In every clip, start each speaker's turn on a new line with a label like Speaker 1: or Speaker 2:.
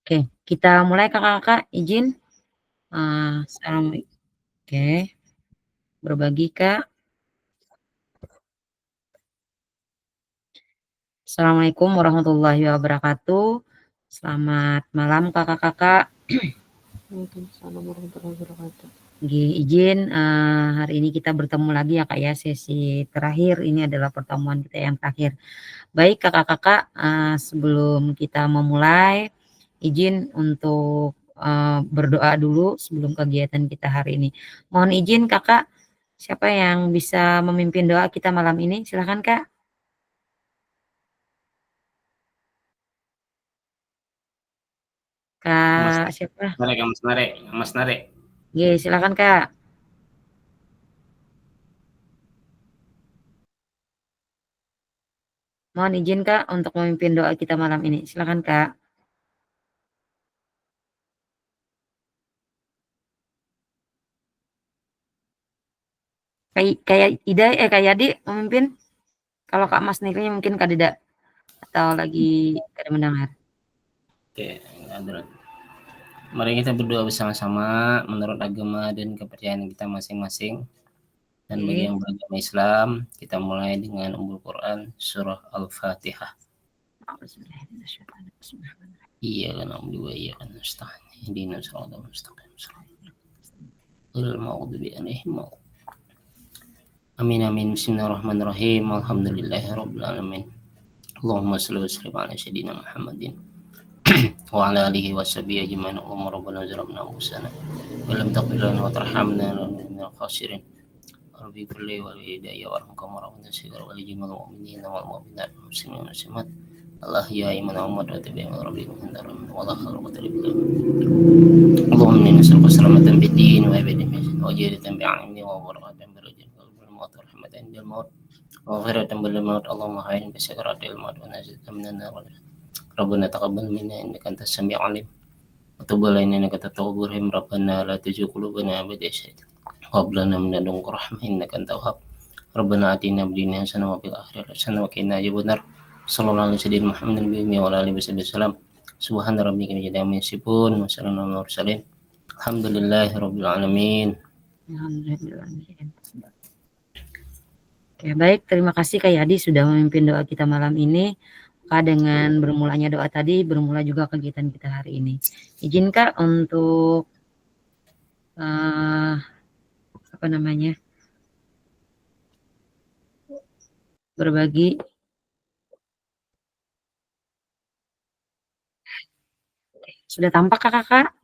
Speaker 1: Oke, kita mulai Kakak-kakak, izin. Oke, berbagi Kak. Assalamualaikum warahmatullahi wabarakatuh. Selamat malam Kakak-kakak.
Speaker 2: Waalaikumsalam warahmatullahi wabarakatuh.
Speaker 1: Izin hari ini kita bertemu lagi ya Kak ya, sesi terakhir. Ini adalah pertemuan kita yang terakhir. Baik Kakak-kakak, sebelum kita memulai, izin untuk berdoa dulu sebelum kegiatan kita hari ini. Mohon izin Kakak, siapa yang bisa memimpin doa kita malam ini? Silahkan Kak.
Speaker 3: Mas
Speaker 1: Kak siapa?
Speaker 3: Mas Nare.
Speaker 1: Silakan Kak. Mohon izin Kak untuk memimpin doa kita malam ini. Silakan Kak. Kayak Ida, Kak Yadi memimpin. Kalau Kak Mas Nikri mungkin Kak Dida atau lagi kada mendengar.
Speaker 3: Oke, mari kita berdoa bersama-sama menurut agama dan kepercayaan kita masing-masing. Dan bagi yang beragama Islam, kita mulai dengan Ummul Quran surah Al-Fatihah. Iya kan na'budu wa iyyaka nasta'in. Ihdinas siratal mustaqim. Ghairil maghdubi 'alaihim Amin amin. Bismillahirrahmanirrahim. Alhamdulillahirabbil alamin. Allahumma shalli wa sallim ala sayyidina Muhammadin wa ala alihi wa sahbihi ajma'in. Allahumma rabbana zalamna anfusana wa lam taghfir lana wa tarhamna lanakunanna minal khasirin. Rabbi ighfirli wa li walidayya warhamhum warhamna sayyidina wa li jami'il mu'minina wal mu'minat wal muslimin wal muslimat. Allah ya iman Muhammad wa tabi'in rabbihim hindarum wa la khalaqata billah. Allahumma inna nas'aluka salamatan fid din wa abadin wa jadatan bi'ilmi wa barakatan birajin wa rahmatan wa rahmatan bil maut wa ghafiratan bil maut. Allahumma hayyin bi sakaratil maut wa najatan minan nar. Rabbana taqabbal minna innaka antas samiul alim wa tub alaina innaka at-tawwabur rahim. Rabbana la tuzigh qulubana ba'da idh hadaytana wa hab lana min ladunka rahmah innaka antal wahhab. Rabbana atina fid dunya hasanah wa fil akhirati hasanah wa qina adzabannar. Sallallahu alaihi wasallam Muhammadin bi wa alihi wasallam. Subhana rabbika rabbil izzati amma yasifun wa salamun alal mursalin. Alhamdulillahirabbil alamin.
Speaker 1: Oke, baik, terima kasih Kak Yadi sudah memimpin doa kita malam ini. Kak, dengan bermulanya doa tadi, bermula juga kegiatan kita hari ini. Izin Kak untuk berbagi. Sudah tampak Kakak?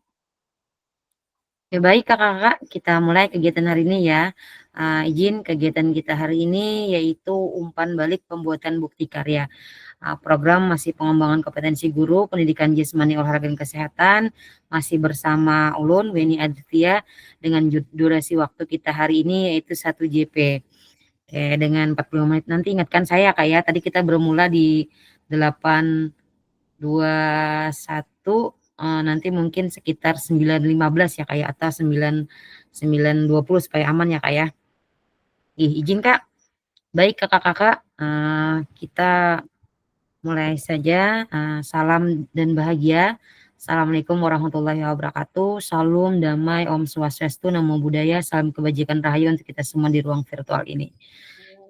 Speaker 1: Ya baik Kakak, kita mulai kegiatan hari ini ya. Izin kegiatan kita hari ini yaitu umpan balik pembuatan bukti karya. Program masih pengembangan kompetensi guru, pendidikan jasmani, olahraga dan kesehatan, masih bersama Ulun, Weni Aditya, dengan durasi waktu kita hari ini yaitu 1 JP. Oke, dengan 40 menit nanti ingatkan saya Kak ya, tadi kita bermula di 8.21, nanti mungkin sekitar 9.15 ya Kak ya, atau 9.20 supaya aman ya Kak ya. Izin Kak. Baik Kakak-kakak, kita mulai saja. Salam dan bahagia. Assalamualaikum warahmatullahi wabarakatuh. Salam damai, Om Swastiastu, Namo Buddhaya, salam kebajikan rahayu untuk kita semua di ruang virtual ini.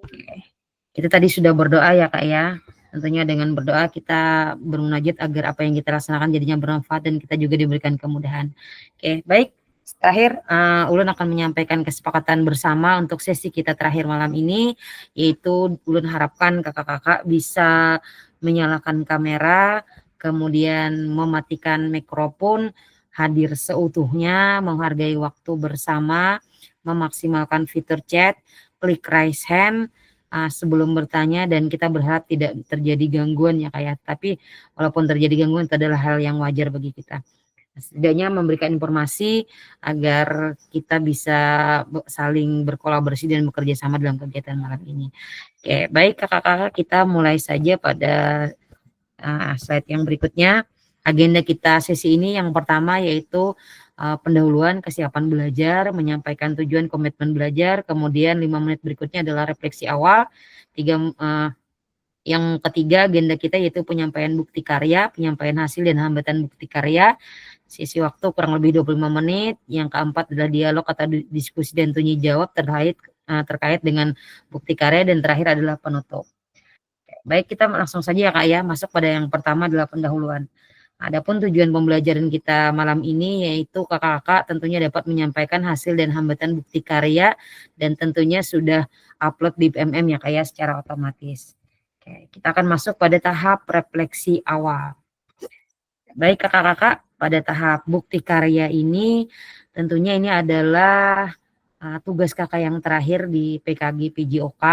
Speaker 1: Oke. Kita tadi sudah berdoa ya Kak ya. Tentunya dengan berdoa kita bermunajat agar apa yang kita laksanakan jadinya bermanfaat dan kita juga diberikan kemudahan. Oke, baik. Terakhir, Ulun akan menyampaikan kesepakatan bersama untuk sesi kita terakhir malam ini, yaitu Ulun harapkan kakak-kakak bisa menyalakan kamera, kemudian mematikan mikrofon, hadir seutuhnya, menghargai waktu bersama, memaksimalkan fitur chat, klik raise hand sebelum bertanya, dan kita berharap tidak terjadi gangguan ya kayak. Tapi walaupun terjadi gangguan itu adalah hal yang wajar bagi kita. Setidaknya memberikan informasi agar kita bisa saling berkolaborasi dan bekerja sama dalam kegiatan malam ini. Oke, baik kakak-kakak, kita mulai saja pada slide yang berikutnya. Agenda kita sesi ini yang pertama yaitu pendahuluan kesiapan belajar, menyampaikan tujuan komitmen belajar, kemudian 5 menit berikutnya adalah refleksi awal, Yang ketiga agenda kita yaitu penyampaian bukti karya, penyampaian hasil dan hambatan bukti karya. Sisi waktu kurang lebih 25 menit. Yang keempat adalah dialog atau diskusi dan tanya jawab terkait dengan bukti karya, dan terakhir adalah penutup. Baik, kita langsung saja ya Kak ya, masuk pada yang pertama adalah pendahuluan. Adapun tujuan pembelajaran kita malam ini yaitu kakak-kakak tentunya dapat menyampaikan hasil dan hambatan bukti karya, dan tentunya sudah upload di PMM ya Kak ya secara otomatis. Oke, kita akan masuk pada tahap refleksi awal. Baik kakak-kakak, pada tahap bukti karya ini tentunya ini adalah tugas kakak yang terakhir di PKG PJOK,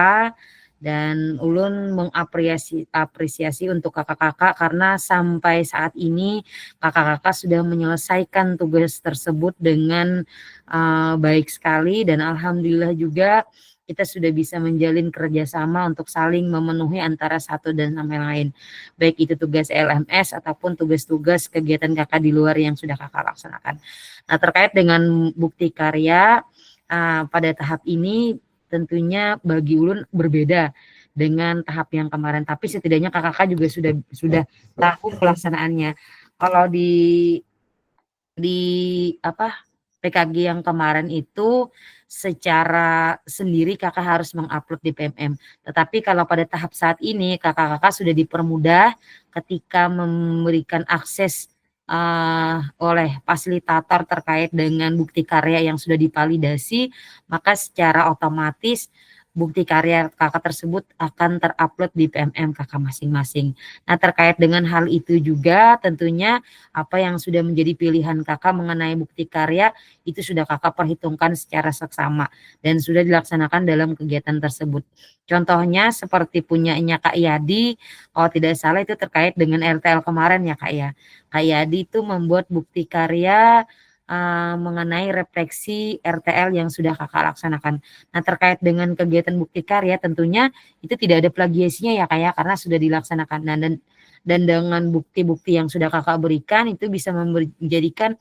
Speaker 1: dan ulun mengapresiasi untuk kakak-kakak karena sampai saat ini kakak-kakak sudah menyelesaikan tugas tersebut dengan baik sekali, dan alhamdulillah juga kita sudah bisa menjalin kerjasama untuk saling memenuhi antara satu dan sama lain, baik itu tugas LMS ataupun tugas-tugas kegiatan kakak di luar yang sudah kakak laksanakan. Nah, terkait dengan bukti karya pada tahap ini tentunya bagi ulun berbeda dengan tahap yang kemarin, tapi setidaknya kakak-kakak juga sudah tahu pelaksanaannya. Kalau di PKG yang kemarin itu secara sendiri kakak harus mengupload di PMM. Tetapi kalau pada tahap saat ini kakak-kakak sudah dipermudah ketika memberikan akses oleh fasilitator terkait dengan bukti karya yang sudah divalidasi, maka secara otomatis bukti karya kakak tersebut akan terupload di PMM kakak masing-masing. Nah, terkait dengan hal itu juga tentunya apa yang sudah menjadi pilihan kakak mengenai bukti karya itu sudah kakak perhitungkan secara seksama dan sudah dilaksanakan dalam kegiatan tersebut. Contohnya seperti punyanya Kak Yadi, kalau tidak salah itu terkait dengan RTL kemarin ya Kak ya. Kak Yadi itu membuat bukti karya mengenai refleksi RTL yang sudah kakak laksanakan. Nah, terkait dengan kegiatan bukti karya tentunya itu tidak ada plagiasinya ya Kak ya, karena sudah dilaksanakan. Nah, dan dengan bukti-bukti yang sudah kakak berikan itu bisa menjadikan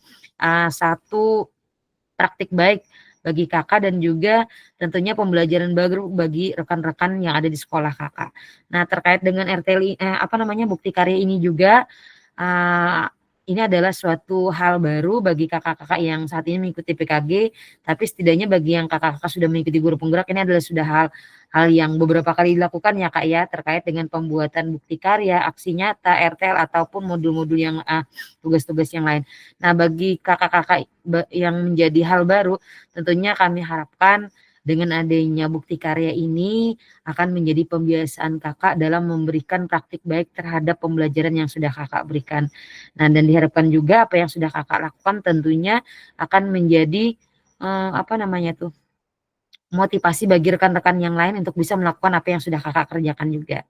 Speaker 1: satu praktik baik bagi kakak, dan juga tentunya pembelajaran baru bagi rekan-rekan yang ada di sekolah kakak. Nah, terkait dengan bukti karya ini juga ini adalah suatu hal baru bagi kakak-kakak yang saat ini mengikuti PKG, tapi setidaknya bagi yang kakak-kakak sudah mengikuti guru penggerak ini adalah sudah hal yang beberapa kali dilakukan ya Kak ya, terkait dengan pembuatan bukti karya, aksi nyata, RTL ataupun modul-modul yang tugas-tugas yang lain. Nah, bagi kakak-kakak yang menjadi hal baru, tentunya kami harapkan dengan adanya bukti karya ini akan menjadi pembiasaan kakak dalam memberikan praktik baik terhadap pembelajaran yang sudah kakak berikan. Nah, dan diharapkan juga apa yang sudah kakak lakukan tentunya akan menjadi motivasi bagi rekan-rekan yang lain untuk bisa melakukan apa yang sudah kakak kerjakan juga.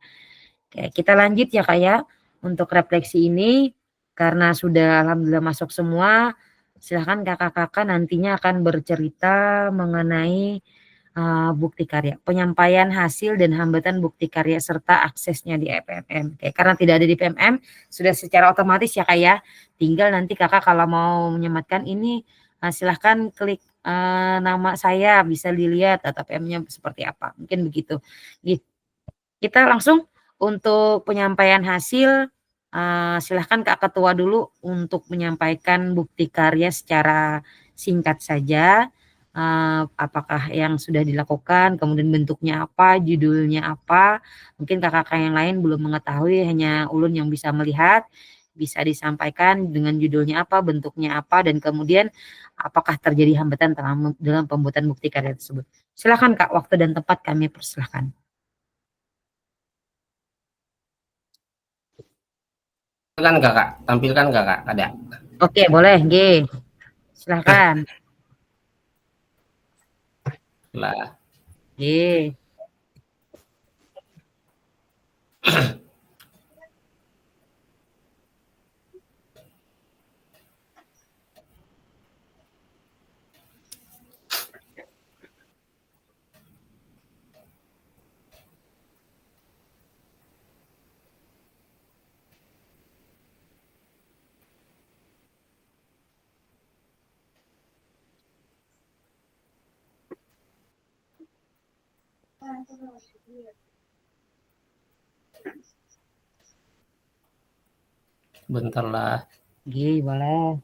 Speaker 1: Oke, kita lanjut ya Kak ya untuk refleksi ini, karena sudah alhamdulillah masuk semua. Silahkan kakak-kakak nantinya akan bercerita mengenai bukti karya, penyampaian hasil dan hambatan bukti karya serta aksesnya di PMM. Oke, karena tidak ada di PMM, sudah secara otomatis ya Kak ya. Tinggal nanti kakak kalau mau menyematkan ini silahkan klik nama saya, bisa dilihat atau PM-nya seperti apa. Mungkin begitu. Kita langsung untuk penyampaian hasil, silahkan Kak Ketua dulu untuk menyampaikan bukti karya secara singkat saja. Apakah yang sudah dilakukan, kemudian bentuknya apa, judulnya apa. Mungkin kakak-kakak yang lain belum mengetahui, hanya ulun yang bisa melihat. Bisa disampaikan dengan judulnya apa, bentuknya apa, dan kemudian apakah terjadi hambatan dalam pembuatan bukti karya tersebut. Silakan Kak, waktu dan tempat kami persilahkan.
Speaker 3: Tampilkan kakak, ada.
Speaker 1: Oke, boleh, G. Silahkan.
Speaker 3: Lah,
Speaker 1: G.
Speaker 3: Bentar lah.
Speaker 1: Oke, boleh.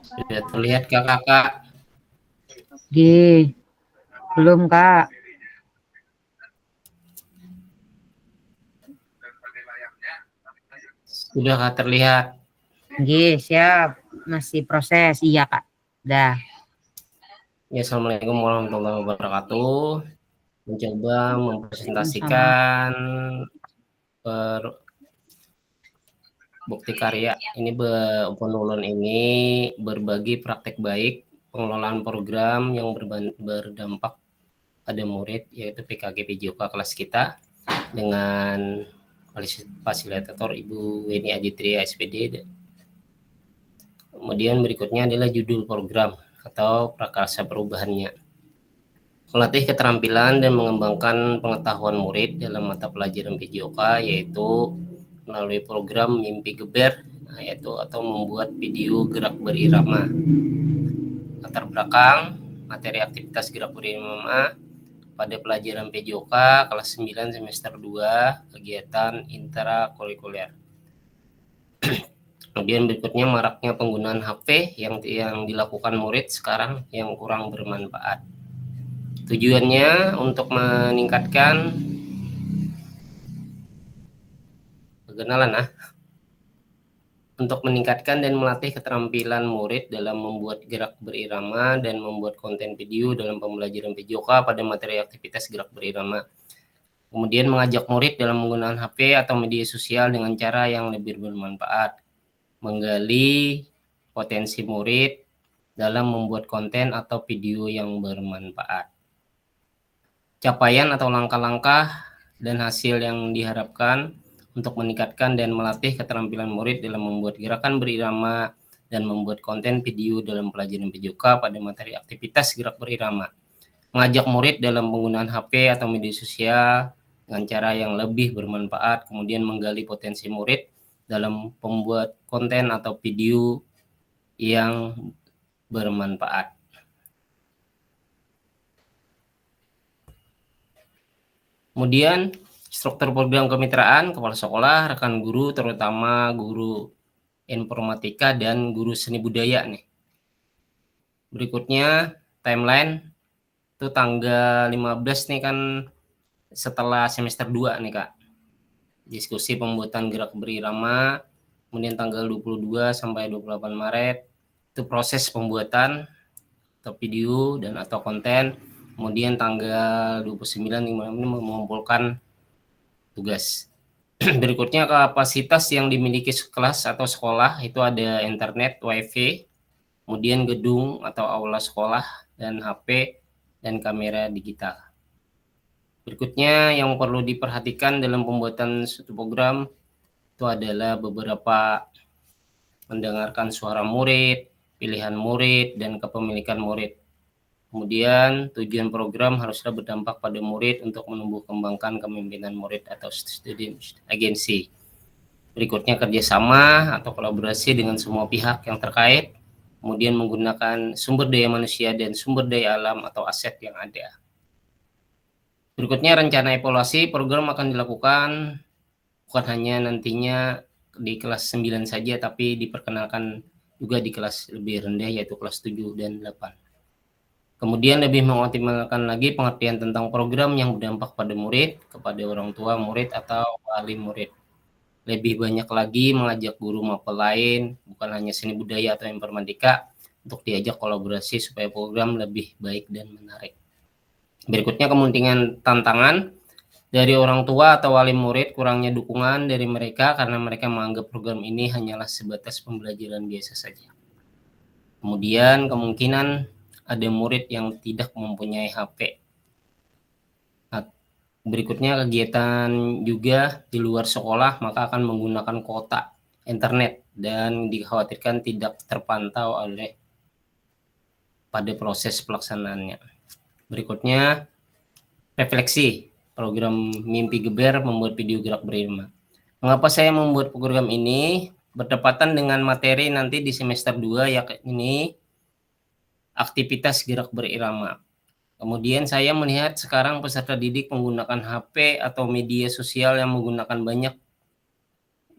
Speaker 3: Sudah terlihat Kak Kakak?
Speaker 1: Oke, belum Kak.
Speaker 3: Sudah Kak terlihat?
Speaker 1: Oke, siap. Masih proses. Iya Kak. Dah.
Speaker 3: Ya, Assalamualaikum warahmatullahi wabarakatuh. Mencoba
Speaker 1: Sama.
Speaker 3: mempresentasikan bukti karya. Ini penulis ini berbagi praktek baik pengelolaan program yang berdampak pada murid, yaitu PKG PJOK kelas kita dengan fasilitator Ibu Weni Aditria SPD. Kemudian berikutnya adalah judul program atau prakarsa perubahannya. Melatih keterampilan dan mengembangkan pengetahuan murid dalam mata pelajaran PJOK, yaitu melalui program Mimpi Geber, yaitu atau membuat video gerak berirama. Latar belakang materi aktivitas gerak berirama pada pelajaran PJOK kelas 9 semester 2 kegiatan intrakurikuler. Kemudian berikutnya maraknya penggunaan HP yang dilakukan murid sekarang yang kurang bermanfaat. Tujuannya untuk meningkatkan dan melatih keterampilan murid dalam membuat gerak berirama dan membuat konten video dalam pembelajaran PJOK pada materi aktivitas gerak berirama. Kemudian mengajak murid dalam menggunakan HP atau media sosial dengan cara yang lebih bermanfaat. Menggali potensi murid dalam membuat konten atau video yang bermanfaat. Capaian atau langkah-langkah dan hasil yang diharapkan untuk meningkatkan dan melatih keterampilan murid dalam membuat gerakan berirama dan membuat konten video dalam pelajaran PJOK pada materi aktivitas gerak berirama. Mengajak murid dalam penggunaan HP atau media sosial dengan cara yang lebih bermanfaat, kemudian menggali potensi murid dalam membuat konten atau video yang bermanfaat. Kemudian struktur program kemitraan kepala sekolah, rekan guru, terutama guru informatika dan guru seni budaya nih. Berikutnya timeline itu tanggal 15 nih kan setelah semester 2 nih Kak. Diskusi pembuatan gerak berirama, kemudian tanggal 22 sampai 28 Maret itu proses pembuatan atau video dan atau konten. Kemudian tanggal 29 ini mengumpulkan tugas. Berikutnya kapasitas yang dimiliki kelas atau sekolah itu ada internet, wifi, kemudian gedung atau aula sekolah, dan HP dan kamera digital. Berikutnya yang perlu diperhatikan dalam pembuatan suatu program itu adalah beberapa mendengarkan suara murid, pilihan murid, dan kepemilikan murid. Kemudian tujuan program haruslah berdampak pada murid untuk menumbuh kembangkan kepemimpinan murid atau student agency. Berikutnya kerjasama atau kolaborasi dengan semua pihak yang terkait, kemudian menggunakan sumber daya manusia dan sumber daya alam atau aset yang ada. Berikutnya rencana evaluasi program akan dilakukan bukan hanya nantinya di kelas 9 saja, tapi diperkenalkan juga di kelas lebih rendah yaitu kelas 7 dan 8. Kemudian lebih mengoptimalkan lagi pengertian tentang program yang berdampak pada murid, kepada orang tua murid atau wali murid. Lebih banyak lagi mengajak guru mapel lain, bukan hanya seni budaya atau informatika, untuk diajak kolaborasi supaya program lebih baik dan menarik. Berikutnya kemungkinan tantangan dari orang tua atau wali murid, kurangnya dukungan dari mereka karena mereka menganggap program ini hanyalah sebatas pembelajaran biasa saja. Kemudian kemungkinan ada murid yang tidak mempunyai HP Berikutnya kegiatan juga di luar sekolah maka akan menggunakan kuota internet dan dikhawatirkan tidak terpantau oleh pada proses pelaksanaannya. Berikutnya refleksi program Mimpi Geber membuat video gerak berirama. Mengapa saya membuat program ini? Bertepatan dengan materi nanti di semester 2 yakni aktivitas gerak berirama. Kemudian saya melihat sekarang peserta didik menggunakan HP atau media sosial yang menggunakan banyak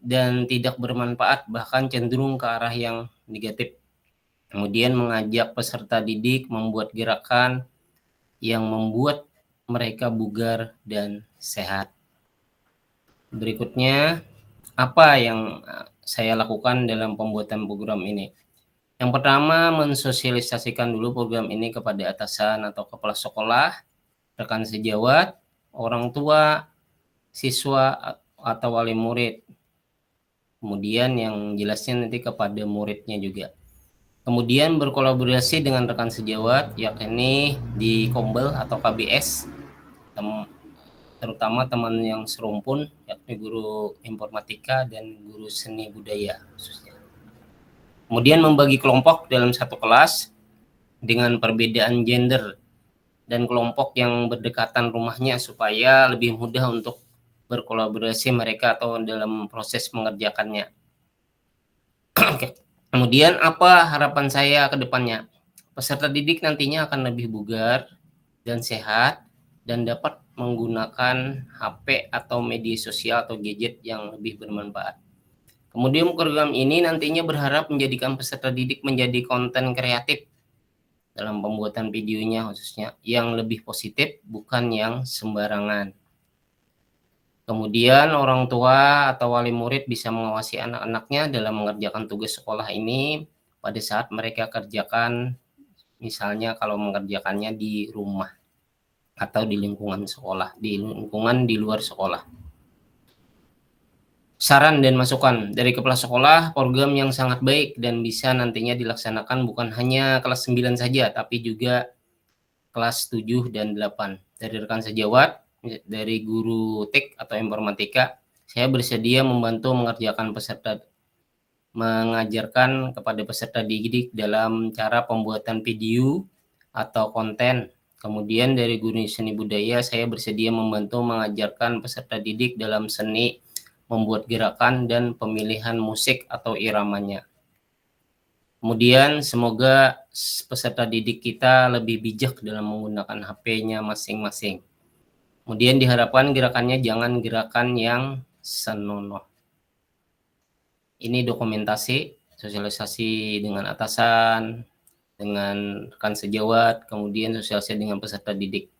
Speaker 3: dan tidak bermanfaat, bahkan cenderung ke arah yang negatif. Kemudian mengajak peserta didik membuat gerakan yang membuat mereka bugar dan sehat. Berikutnya, apa yang saya lakukan dalam pembuatan program ini? Yang pertama, mensosialisasikan dulu program ini kepada atasan atau kepala sekolah, rekan sejawat, orang tua, siswa, atau wali murid. Kemudian yang jelasnya nanti kepada muridnya juga. Kemudian berkolaborasi dengan rekan sejawat, yakni di Kombel atau KBS, terutama teman yang serumpun, yakni guru informatika dan guru seni budaya khususnya. Kemudian membagi kelompok dalam satu kelas dengan perbedaan gender dan kelompok yang berdekatan rumahnya supaya lebih mudah untuk berkolaborasi mereka atau dalam proses mengerjakannya. Kemudian apa harapan saya ke depannya? Peserta didik nantinya akan lebih bugar dan sehat dan dapat menggunakan HP atau media sosial atau gadget yang lebih bermanfaat. Kemudian program ini nantinya berharap menjadikan peserta didik menjadi konten kreatif dalam pembuatan videonya khususnya yang lebih positif, bukan yang sembarangan. Kemudian orang tua atau wali murid bisa mengawasi anak-anaknya dalam mengerjakan tugas sekolah ini pada saat mereka kerjakan, misalnya kalau mengerjakannya di rumah atau di lingkungan sekolah, di lingkungan di luar sekolah. Saran dan masukan dari kepala sekolah, program yang sangat baik dan bisa nantinya dilaksanakan bukan hanya kelas 9 saja, tapi juga kelas 7 dan 8. Dari rekan sejawat, dari guru TIK atau informatika, saya bersedia membantu mengajarkan kepada peserta didik dalam cara pembuatan video atau konten. Kemudian dari guru seni budaya, saya bersedia membantu mengajarkan peserta didik dalam seni, membuat gerakan dan pemilihan musik atau iramanya. Kemudian semoga peserta didik kita lebih bijak dalam menggunakan HP-nya masing-masing. Kemudian diharapkan gerakannya jangan gerakan yang senonoh. Ini dokumentasi, sosialisasi dengan atasan, dengan rekan sejawat, kemudian sosialisasi dengan peserta didik.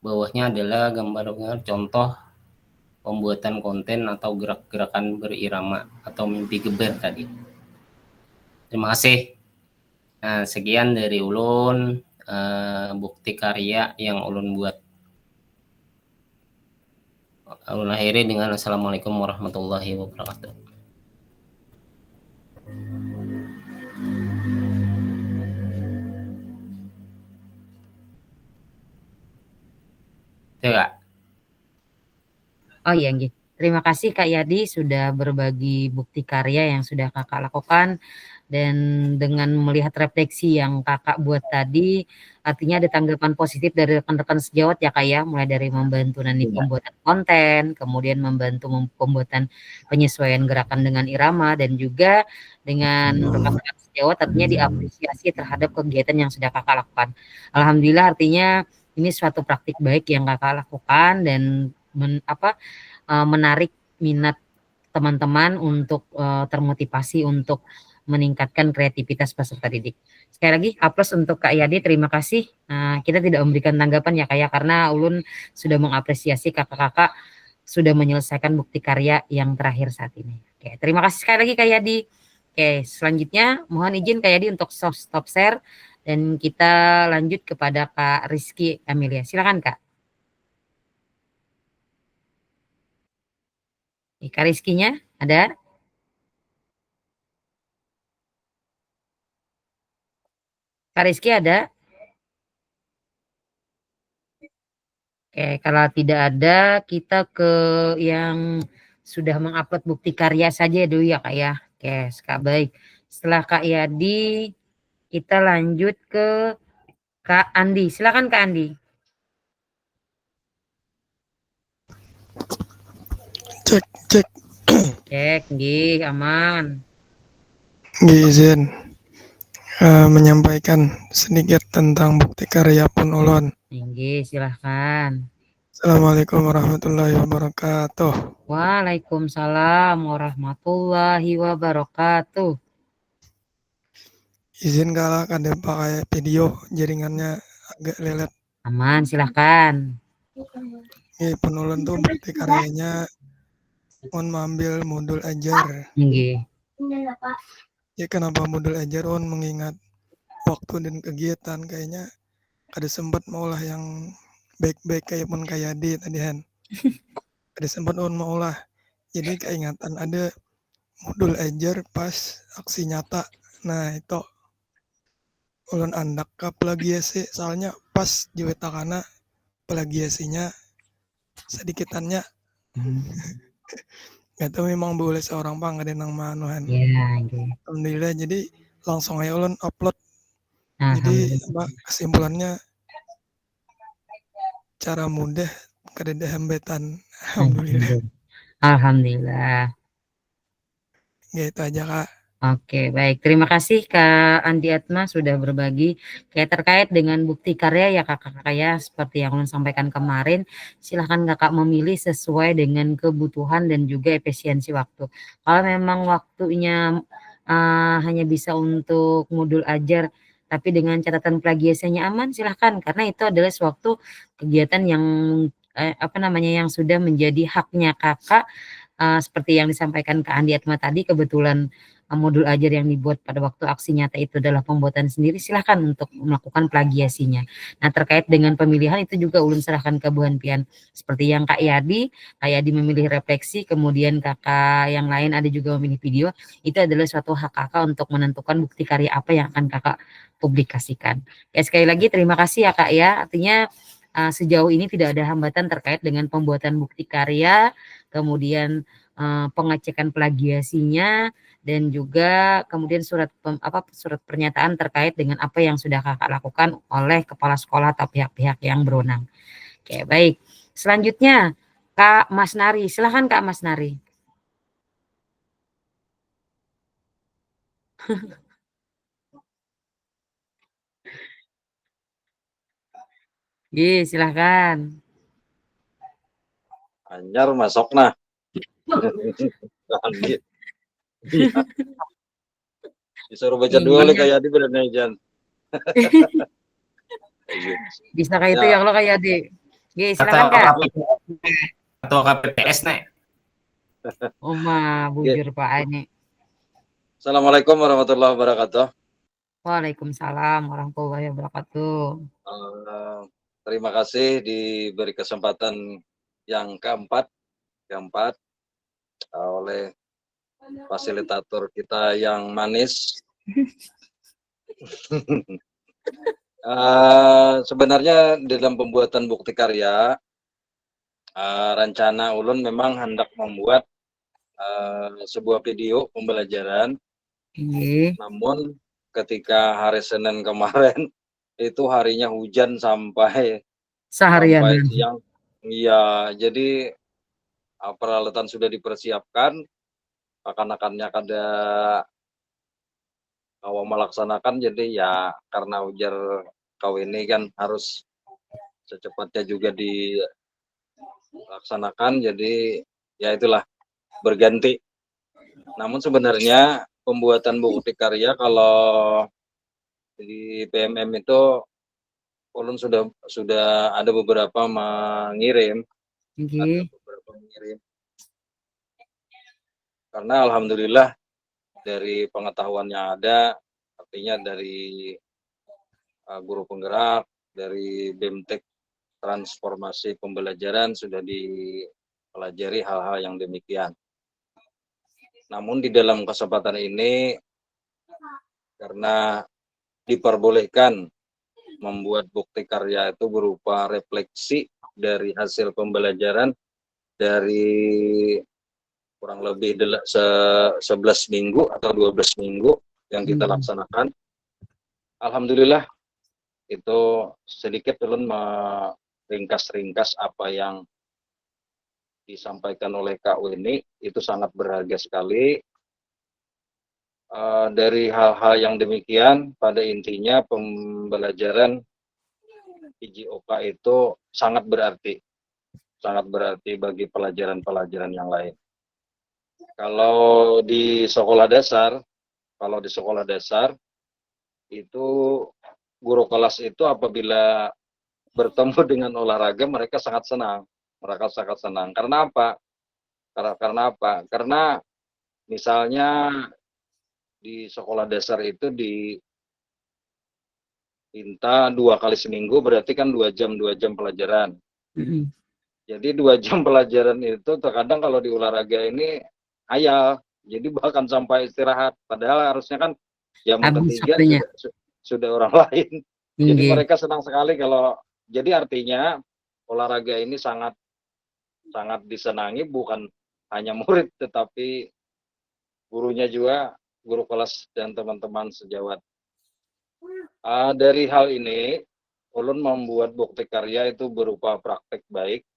Speaker 3: Bawahnya adalah gambar-gambar contoh pembuatan konten atau gerak-gerakan berirama atau mimpi geber tadi. Terima kasih. Nah, sekian dari ulun bukti karya yang ulun buat. Ulun akhiri dengan assalamualaikum warahmatullahi wabarakatuh. Itu Kak.
Speaker 1: Oh iya, nggih. Terima kasih Kak Yadi sudah berbagi bukti karya yang sudah Kakak lakukan, dan dengan melihat refleksi yang Kakak buat tadi, artinya ada tanggapan positif dari rekan-rekan sejawat ya Kak ya, mulai dari membantu nanti
Speaker 3: Iya.
Speaker 1: pembuatan konten, kemudian membantu pembuatan penyesuaian gerakan dengan irama, dan juga dengan rekan-rekan sejawat artinya diapresiasi terhadap kegiatan yang sudah Kakak lakukan. Alhamdulillah artinya ini suatu praktik baik yang Kakak lakukan dan menarik minat teman-teman untuk termotivasi untuk meningkatkan kreativitas peserta didik. Sekali lagi aplaus untuk Kak Yadi, terima kasih. Kita tidak memberikan tanggapan ya Kak ya, karena ulun sudah mengapresiasi kakak-kakak sudah menyelesaikan bukti karya yang terakhir saat ini. Oke, terima kasih sekali lagi Kak Yadi. Oke, selanjutnya mohon izin Kak Yadi untuk stop share dan kita lanjut kepada Kak Rizky Amelia. Silakan Kak. Kak Rizky-nya ada? Kak Rizky ada? Oke, kalau tidak ada, kita ke yang sudah mengupload bukti karya saja dulu ya Kak ya. Oke, Kak baik. Setelah Kak Yadi, kita lanjut ke Kak Andi. Silakan Kak Andi.
Speaker 4: Cek, cek.
Speaker 1: Cek, nggih, aman.
Speaker 4: Izin menyampaikan sedikit tentang bukti karya pun ulun.
Speaker 1: Nggih, silahkan.
Speaker 4: Assalamualaikum warahmatullahi wabarakatuh.
Speaker 1: Waalaikumsalam warahmatullahi wabarakatuh.
Speaker 4: Izin kalau kada pakai video jaringannya agak lelet.
Speaker 1: Aman, silahkan.
Speaker 4: Pun ulun tuh bukti karyanya on mengambil modul ajar.
Speaker 1: Nggih.
Speaker 4: Ya kenapa modul ajar on mengingat waktu dan kegiatan kayaknya kada sempat maulah yang baik-baik kayak pun kayak di tadi kan. Kada sempat on maulah. Jadi keingatan ada modul ajar pas aksi nyata. Nah itu ulun andak ke plagiasi soalnya pas juwita kana plagiasinya sedikitannya nggak tahu memang boleh seorang pang ada nang manuhan.
Speaker 1: Ya, nggih.
Speaker 4: Alhamdulillah jadi langsung aja ulun upload. Jadi
Speaker 1: Alhamdulillah.
Speaker 4: kesimpulannya cara mudah kada ada hambatan. Alhamdulillah.
Speaker 1: Alhamdulillah.
Speaker 4: Gitu aja Kak.
Speaker 1: Oke, baik. Terima kasih Kak Andi Atma sudah berbagi kayak terkait dengan bukti karya ya kakak-kakak ya. Seperti yang ulun sampaikan kemarin, silahkan kakak memilih sesuai dengan kebutuhan dan juga efisiensi waktu. Kalau memang waktunya hanya bisa untuk modul ajar, tapi dengan catatan plagiasinya aman, silahkan. Karena itu adalah suatu kegiatan yang yang sudah menjadi haknya kakak. Seperti yang disampaikan Kak Andi Atma tadi, kebetulan modul ajar yang dibuat pada waktu aksi nyata itu adalah pembuatan sendiri, silahkan untuk melakukan plagiasinya. Nah, terkait dengan pemilihan itu juga ulun serahkan ke Bu Hanpian. Seperti yang Kak Yadi memilih refleksi, kemudian kakak yang lain ada juga memilih video, itu adalah suatu hak kakak untuk menentukan bukti karya apa yang akan kakak publikasikan. Ya, sekali lagi terima kasih ya Kak ya, artinya sejauh ini tidak ada hambatan terkait dengan pembuatan bukti karya, kemudian pengecekan plagiasinya, dan juga kemudian surat pernyataan terkait dengan apa yang sudah kakak lakukan oleh kepala sekolah atau pihak-pihak yang berwenang. Oke, baik. Selanjutnya Kak Mas Nari, silahkan Kak Mas Nari. Silahkan.
Speaker 5: Anyar masuk nah. Iya. Disuruh baca dulu kayak di benar Jan.
Speaker 1: Bisa kayak itu
Speaker 5: Ya.
Speaker 1: yang lo kayak di. Silakan Kak.
Speaker 3: Atau KPPS nih.
Speaker 1: Oma bujur Pak ini.
Speaker 5: Assalamualaikum warahmatullahi wabarakatuh.
Speaker 1: Waalaikumsalam warahmatullahi wabarakatuh.
Speaker 5: Terima kasih diberi kesempatan yang keempat oleh fasilitator kita yang manis. Sebenarnya dalam pembuatan bukti karya, rencana ulun memang hendak membuat sebuah video pembelajaran. Namun ketika hari Senin kemarin itu harinya hujan sampai
Speaker 1: Seharian.
Speaker 5: siang. Iya, jadi peralatan sudah dipersiapkan, akan-akannya kada awal melaksanakan, jadi ya karena ujar kau ini kan harus secepatnya juga dilaksanakan, jadi ya itulah berganti. Namun sebenarnya pembuatan bukti karya kalau di PMM itu ulun sudah ada beberapa mengirim. Karena alhamdulillah dari pengetahuan yang ada, artinya dari guru penggerak, dari BEMTEK transformasi pembelajaran sudah dipelajari hal-hal yang demikian. Namun di dalam kesempatan ini karena diperbolehkan membuat bukti karya itu berupa refleksi dari hasil pembelajaran dari kurang lebih 11 minggu atau 12 minggu yang kita laksanakan. Alhamdulillah itu sedikit ulun meringkas-ringkas apa yang disampaikan oleh Kak Weni, itu sangat berharga sekali. Dari hal-hal yang demikian, pada intinya pembelajaran PJOK itu sangat berarti bagi pelajaran-pelajaran yang lain. Kalau di sekolah dasar itu guru kelas itu apabila bertemu dengan olahraga mereka sangat senang. Karena apa? Karena misalnya di sekolah dasar itu diminta 2 kali seminggu, berarti kan 2 jam pelajaran. Jadi 2 jam pelajaran itu terkadang kalau di olahraga ini ayal, jadi bahkan sampai istirahat. Padahal harusnya kan jam
Speaker 1: Habis
Speaker 5: ketiga
Speaker 1: waktunya.
Speaker 5: sudah orang lain. Jadi mereka senang sekali jadi artinya olahraga ini sangat disenangi, bukan hanya murid tetapi gurunya juga, guru kelas dan teman-teman sejawat. Dari hal ini ulun membuat bukti karya itu berupa praktek baik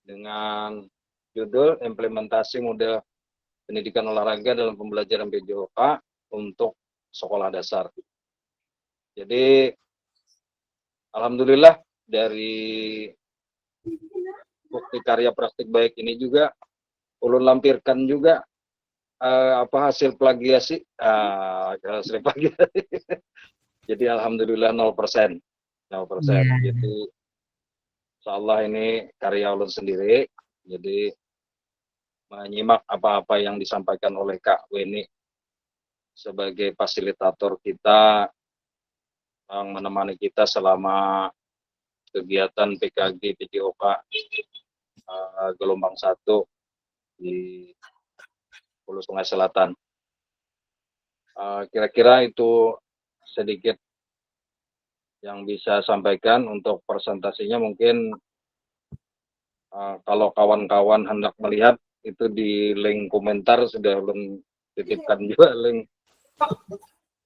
Speaker 5: dengan judul implementasi model pendidikan olahraga dalam pembelajaran PJOK untuk sekolah dasar. Jadi alhamdulillah dari bukti karya praktik baik ini juga ulun lampirkan juga hasil plagiasi. Jadi alhamdulillah 0%. Jadi insyaallah ini karya ulun sendiri. Jadi menyimak apa-apa yang disampaikan oleh Kak Weni sebagai fasilitator kita yang menemani kita selama kegiatan PKG PJOK gelombang 1 di Hulu Sungai Selatan. Kira-kira itu sedikit yang bisa sampaikan. Untuk presentasinya mungkin kalau kawan-kawan hendak melihat itu di link komentar sudah ulun titipkan juga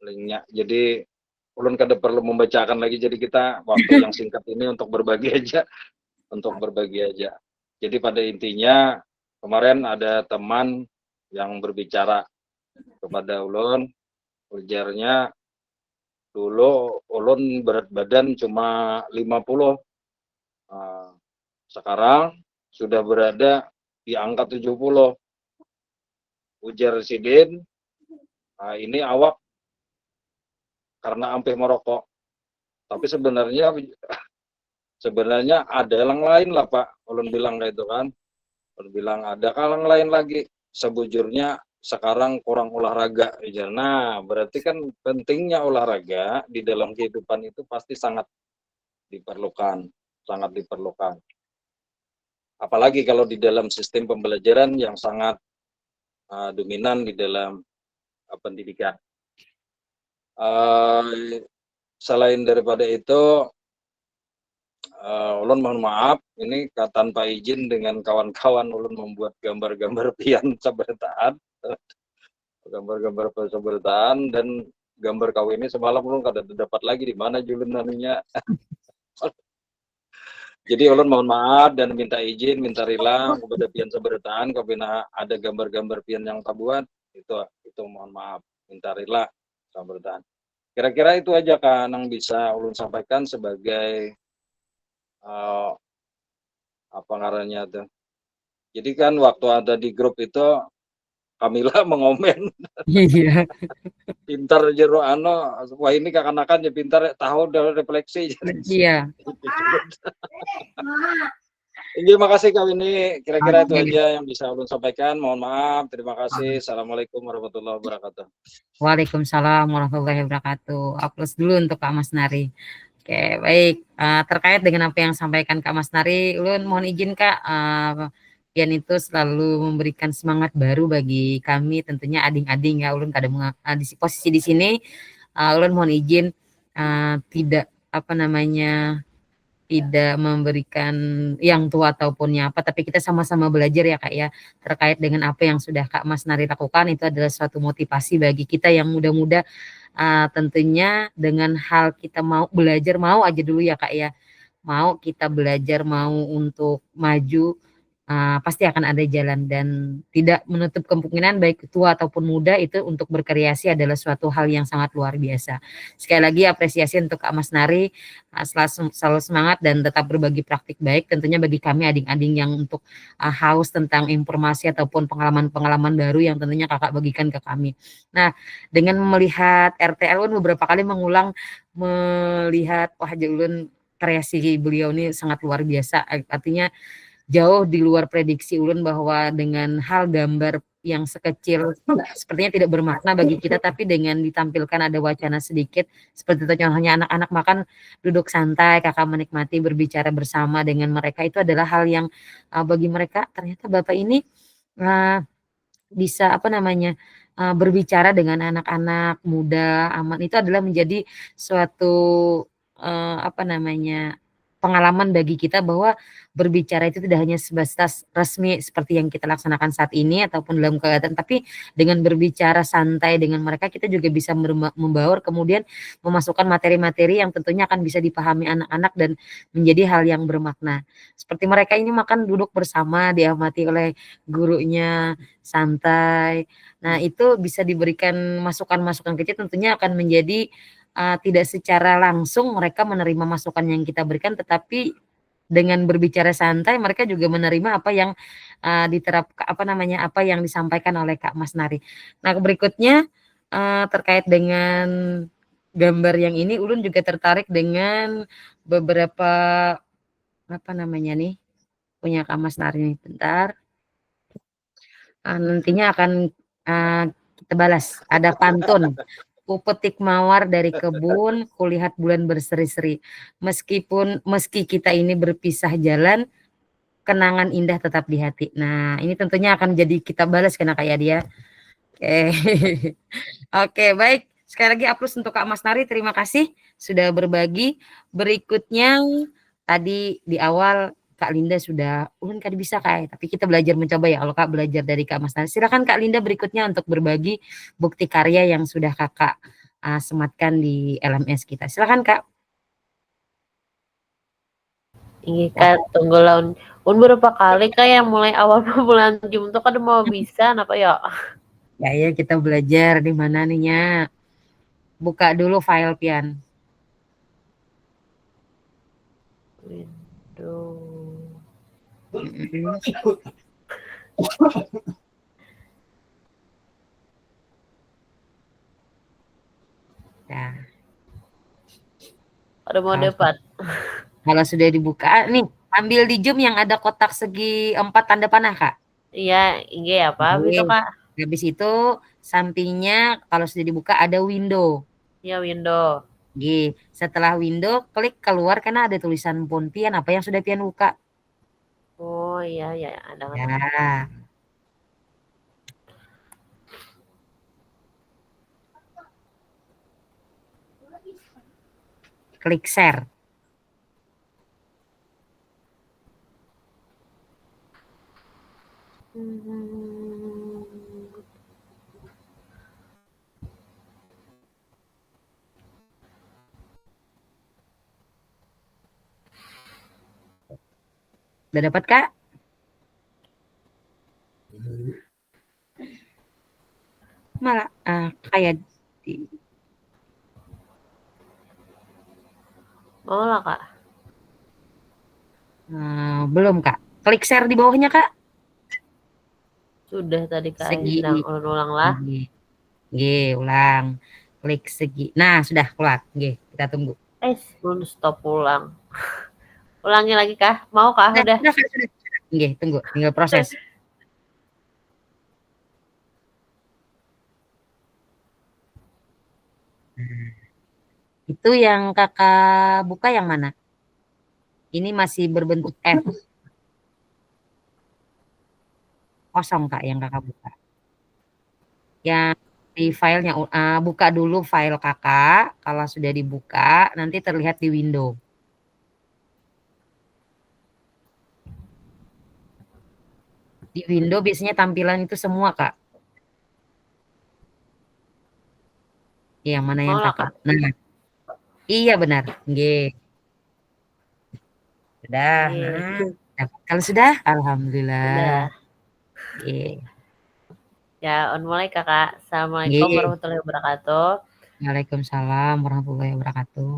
Speaker 5: linknya. Jadi ulun kada perlu membacakan lagi, jadi kita waktu yang singkat ini untuk berbagi aja. Jadi pada intinya kemarin ada teman yang berbicara kepada ulun, ujarnya dulu ulun berat badan cuma 50, sekarang sudah berada di angka 70. Ujar Sidin, ini awak karena ampe merokok. Tapi sebenarnya ada yang lain lah Pak. Ulun bilang kayak itu kan. Ulun bilang ada yang lain lagi. Sebujurnya sekarang kurang olahraga. Nah, berarti kan pentingnya olahraga di dalam kehidupan itu pasti sangat diperlukan. Apalagi kalau di dalam sistem pembelajaran yang sangat dominan di dalam pendidikan. Selain daripada itu, ulun mohon maaf, ini tanpa izin dengan kawan-kawan ulun membuat gambar-gambar pian sabarataan, dan gambar kau ini semalam ulun kada dapat lagi di mana julunannya. Jadi ulun mohon maaf dan minta izin, minta rila kepada pian sabarataan kapina ada gambar-gambar pian yang tabuat, itu mohon maaf, minta rila sabarataan. Kira-kira itu aja kan yang bisa ulun sampaikan sebagai apa ngarannya tuh. Jadi kan waktu ada di grup itu Kamila mengomen pintar jero wah ini kakak-kakak ya pintar tahu dan refleksi.
Speaker 1: Iya.
Speaker 5: Terima kasih Kak ini, kira-kira itu aja yang bisa ulun sampaikan. Mohon maaf, terima kasih. Assalamualaikum warahmatullahi wabarakatuh.
Speaker 1: Waalaikumsalam warahmatullahi wabarakatuh. Aplaus dulu untuk Kak Mas Nari. Oke, baik. Terkait dengan apa yang disampaikan Kak Mas Nari, ulun mohon izin Kak, pian itu selalu memberikan semangat baru bagi kami, tentunya ading-ading ya. Ulun kada di posisi di sini, ulun mohon izin tidak tidak memberikan yang tua ataupun apa, tapi kita sama-sama belajar ya Kak ya, terkait dengan apa yang sudah Kak Mas Nari lakukan. Itu adalah suatu motivasi bagi kita yang muda-muda, tentunya dengan hal kita mau belajar, mau aja dulu ya Kak ya, mau kita belajar, mau untuk maju, pasti akan ada jalan dan tidak menutup kemungkinan baik tua ataupun muda itu untuk berkreasi adalah suatu hal yang sangat luar biasa. Sekali lagi apresiasi untuk Kak Mas Nari, selalu semangat dan tetap berbagi praktik baik tentunya bagi kami ading-ading yang untuk, haus tentang informasi ataupun pengalaman-pengalaman baru yang tentunya Kakak bagikan ke kami. Nah, dengan melihat RTL Ulun beberapa kali mengulang melihat wah Ulun kreasi beliau ini sangat luar biasa, artinya jauh di luar prediksi ulun bahwa dengan hal gambar yang sekecil sepertinya tidak bermakna bagi kita, tapi dengan ditampilkan ada wacana sedikit seperti itu contohnya anak-anak makan duduk santai, Kakak menikmati berbicara bersama dengan mereka itu adalah hal yang bagi mereka ternyata Bapak ini bisa apa namanya berbicara dengan anak-anak muda aman itu adalah menjadi suatu apa namanya pengalaman bagi kita bahwa berbicara itu tidak hanya sebatas resmi seperti yang kita laksanakan saat ini ataupun dalam kegiatan, tapi dengan berbicara santai dengan mereka kita juga bisa membaur kemudian memasukkan materi-materi yang tentunya akan bisa dipahami anak-anak dan menjadi hal yang bermakna. Seperti mereka ini makan duduk bersama diamati oleh gurunya santai. Nah, itu bisa diberikan masukan-masukan kecil tentunya akan menjadi tidak secara langsung mereka menerima masukan yang kita berikan, tetapi dengan berbicara santai mereka juga menerima apa yang apa yang disampaikan oleh Kak Mas Nari. Nah, berikutnya terkait dengan gambar yang ini, ulun juga tertarik dengan beberapa apa namanya nih punya Kak Mas Nari nih. Bentar. Nantinya akan kita balas. Ada pantun. Ku petik mawar dari kebun, kulihat bulan berseri-seri. Meski kita ini berpisah jalan, kenangan indah tetap di hati. Nah, ini tentunya akan jadi kita balas karena kayak dia. Oke. Oke, baik. Sekali lagi aplaus untuk Kak Mas Nari. Terima kasih sudah berbagi. Berikutnya tadi di awal Kak Linda sudah, ulun Kak bisa Kak, tapi kita belajar mencoba ya kalau Kak belajar dari Kak Mas Nari. Silakan Kak Linda berikutnya untuk berbagi bukti karya yang sudah Kakak sematkan di LMS kita. Silakan Kak.
Speaker 2: Iya Kak, tunggu laun. Berapa kali Kak yang mulai awal bulan Jum tuh kan mau bisa apa ya?
Speaker 1: Ya kita belajar di mana nih nya. Buka dulu file pian.
Speaker 2: Windows.
Speaker 1: Nah,
Speaker 2: Ada mau dapat.
Speaker 1: kalau sudah dibuka nih, ambil di Zoom yang ada kotak segi 4 tanda panah Kak.
Speaker 2: Iya, iya apa itu Kak?
Speaker 1: Habis itu sampingnya kalau sudah dibuka ada window.
Speaker 2: Iya, window.
Speaker 1: Setelah window klik keluar karena ada tulisan Pian apa yang sudah Pian buka.
Speaker 2: Oh iya ada.
Speaker 1: Ya. Klik share. Udah dapat Kak? Malah kayak di...
Speaker 2: Mau lah Kak.
Speaker 1: Belum Kak. Klik share di bawahnya Kak.
Speaker 2: Sudah tadi Kak.
Speaker 1: Segi.
Speaker 2: Ulang lah.
Speaker 1: Ulang. Klik segi. Nah, sudah keluar. Kita tunggu.
Speaker 2: Belum stop ulang. Ulangi lagi Kak? Mau Kak? Udah.
Speaker 1: Tunggu. Tinggal proses. Itu yang Kakak buka yang mana? Ini masih berbentuk F. Kosong Kak yang Kakak buka. Yang di filenya buka dulu file Kakak. Kalau sudah dibuka nanti terlihat di window. Di window biasanya tampilan itu semua, Kak. Yang mana yang
Speaker 2: Mau lah,
Speaker 1: Kakak?
Speaker 2: Kak?
Speaker 1: Nah, iya benar. Nggih. Sudah.
Speaker 2: Nggih.
Speaker 1: Nah, kalau sudah, alhamdulillah.
Speaker 2: Udah.
Speaker 1: Nggih.
Speaker 2: Ya, mulai Kakak. Assalamualaikum
Speaker 1: Nggih.
Speaker 2: warahmatullahi wabarakatuh.
Speaker 1: Waalaikumsalam warahmatullahi wabarakatuh.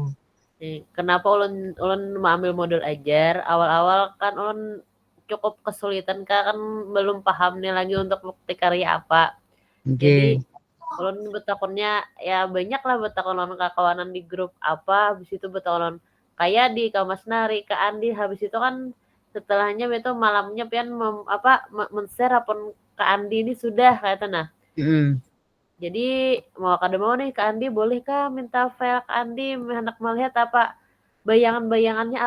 Speaker 2: Kenapa ulun mengambil modul ajar? Awal-awal kan ulun cukup kesulitan Kak, kan belum paham nih lagi untuk bukti karya apa. Jadi
Speaker 1: Nggih.
Speaker 2: ulun betakunnya ya banyak lah betakunan kakawanan di grup apa, habis itu betakunan kayak di Kak Mas Nari, Kak Andi, habis itu kan setelahnya itu malamnya pian men-share apa Kak Andi ini sudah kayak nah.
Speaker 1: Mm.
Speaker 2: Jadi mau kada mau nih Kak Andi, bolehkah minta file Kak Andi hendak melihat apa bayangan-bayangannya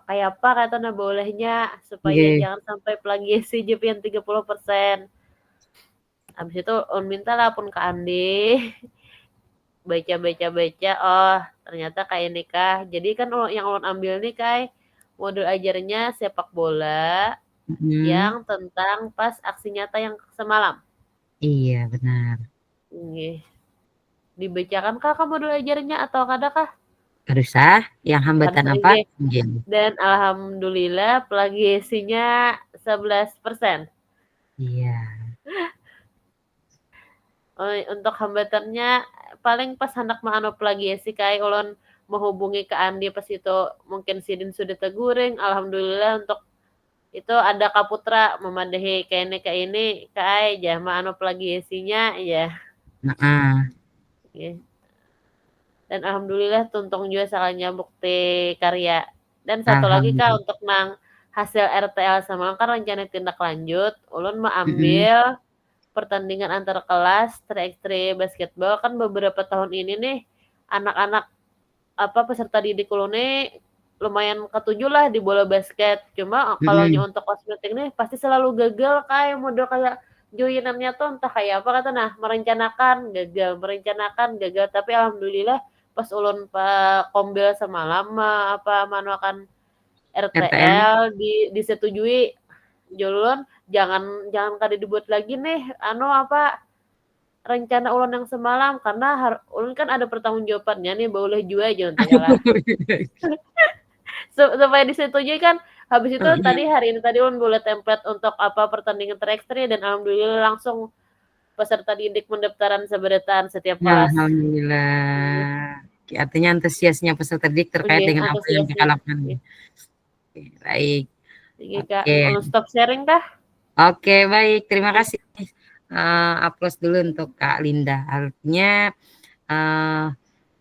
Speaker 2: kayak apa katanya bolehnya supaya
Speaker 1: Nggih.
Speaker 2: jangan sampai plagiasi JPN 30%. Habis itu minta lah pun Kak Andi baca, oh ternyata kayak nikah. Jadi kan yang ulun ambil nih kayak modul ajarnya sepak bola yang tentang pas aksi nyata yang semalam.
Speaker 1: Iya, benar.
Speaker 2: Nggih. Dibacakan Kak modul ajarnya atau kada kah?
Speaker 1: Harusah yang hambatan
Speaker 2: Harusah,
Speaker 1: apa?
Speaker 2: nggih.
Speaker 1: Nggih.
Speaker 2: Dan alhamdulillah plagiasinya 11%.
Speaker 1: Iya.
Speaker 2: Untuk hambatannya paling pas hendak mengano plagiasi kayak ulun menghubungi ke Andi pas itu mungkin sidin sudah teguring. Alhamdulillah untuk itu ada Kak Putra memadahi kayak ini kayak aja mengano plagiasinya ya.
Speaker 1: Heeh.
Speaker 2: Ya. Dan alhamdulillah tuntung juga salahnya bukti karya. Dan satu lagi Kak untuk nang hasil RTL sama kan rencana tindak lanjut ulun mengambil pertandingan antar kelas 3x3 basketball kan beberapa tahun ini nih anak-anak apa peserta didik ulun nih lumayan ketujuh lah di bola basket. Cuma kalau untuk kosmetik nih pasti selalu gagal kayak model kayak joinannya tuh entah kayak apa kata nah merencanakan gagal tapi alhamdulillah pas ulun pak kombel semalam apa manuakan RTL disetujui Julun jangan kada dibuat lagi nih apa rencana ulun yang semalam karena ulun kan ada pertanggungjawabannya nih boleh juga jangan kalah. Supaya disetujui kan habis itu tadi hari ini tadi ulun boleh template untuk apa pertandingan 3x3 dan alhamdulillah langsung peserta didik pendaftaran seberetan setiap kelas.
Speaker 1: Alhamdulillah. Artinya antusiasnya peserta didik terkait dengan apa yang kita lakukan. Baik.
Speaker 2: Oke. Stop sharing kah?
Speaker 1: Oke, baik. Terima kasih. Aplaus dulu untuk Kak Linda. Artinya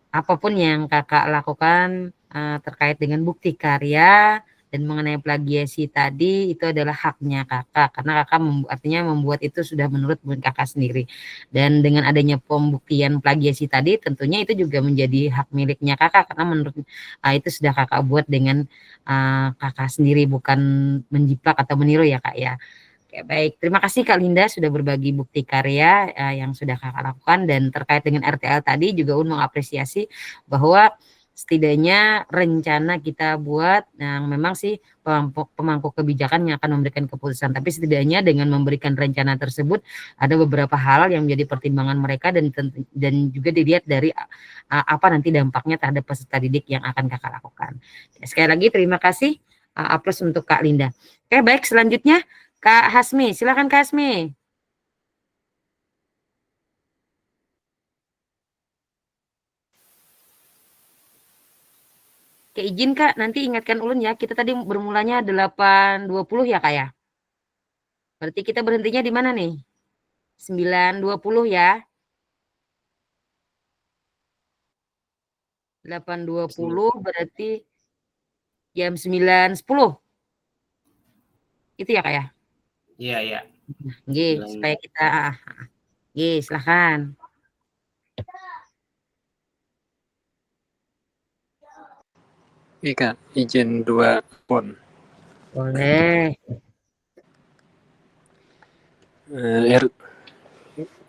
Speaker 1: apapun yang Kakak lakukan terkait dengan bukti karya dan mengenai plagiasi tadi itu adalah haknya Kakak karena Kakak artinya membuat itu sudah menurut Kakak sendiri dan dengan adanya pembuktian plagiasi tadi tentunya itu juga menjadi hak miliknya Kakak karena menurut itu sudah Kakak buat dengan Kakak sendiri bukan menjiplak atau meniru ya Kak ya. Oke, baik. Terima kasih Kak Linda sudah berbagi bukti karya yang sudah Kakak lakukan dan terkait dengan RTL tadi juga mengapresiasi bahwa setidaknya rencana kita buat yang memang sih pemangku kebijakan yang akan memberikan keputusan tapi setidaknya dengan memberikan rencana tersebut ada beberapa hal yang menjadi pertimbangan mereka dan juga dilihat dari apa nanti dampaknya terhadap peserta didik yang akan Kakak lakukan. Sekali lagi terima kasih aplaus untuk Kak Linda. Oke, baik selanjutnya Kak Hasmi, silakan Kak Hasmi. Oke, izin Kak, nanti ingatkan ulun ya, kita tadi bermulanya 8.20 ya Kak ya. Berarti kita berhentinya di mana nih? 9.20 ya. 8.20 berarti jam 9.10. Itu ya Kak ya?
Speaker 3: Iya, iya.
Speaker 1: Nggih, supaya kita nggih, silakan.
Speaker 6: Iya Kak, izin 2 pon.
Speaker 1: Boleh.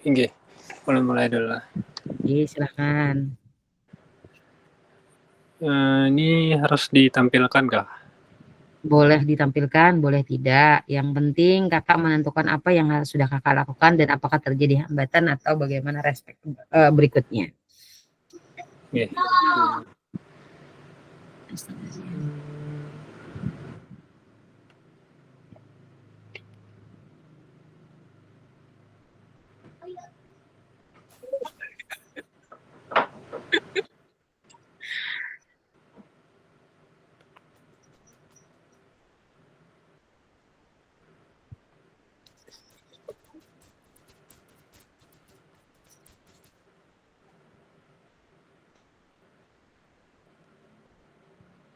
Speaker 6: Nggih, mulai dulu lah.
Speaker 1: Nggih, silakan.
Speaker 6: Ini harus ditampilkan kah?
Speaker 1: Boleh ditampilkan, boleh tidak. Yang penting kakak menentukan apa yang sudah kakak lakukan dan apakah terjadi hambatan atau bagaimana respek berikutnya.
Speaker 6: Oke.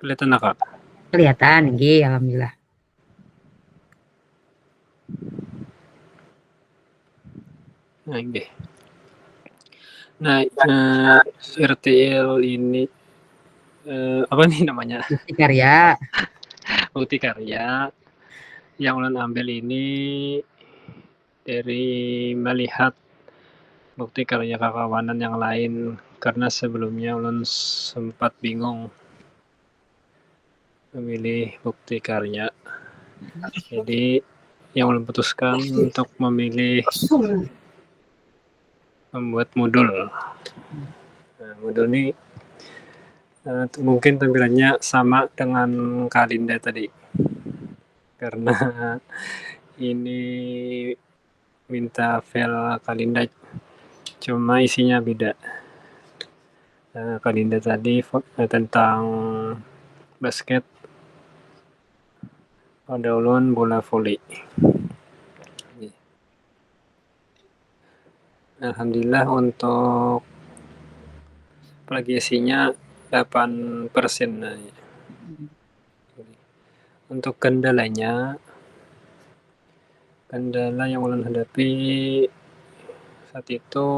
Speaker 6: Kelihatan Kak?
Speaker 1: Kelihatan, nggih, alhamdulillah.
Speaker 6: Nah, nggih. Nah, RTL ini apa nih namanya?
Speaker 1: Bukti karya.
Speaker 6: Bukti karya yang ulun ambil ini dari melihat bukti karya kawanan yang lain, karena sebelumnya ulun sempat bingung memilih bukti karya. Jadi yang ulun putuskan untuk memilih membuat modul. Nah, modul ini mungkin tampilannya sama dengan Kalinda tadi, karena ini minta file Kalinda, cuma isinya beda. Kalinda tadi tentang basket, pada ulun bola voli. Alhamdulillah untuk plagiasinya 8%. Untuk kendala yang ulun hadapi saat itu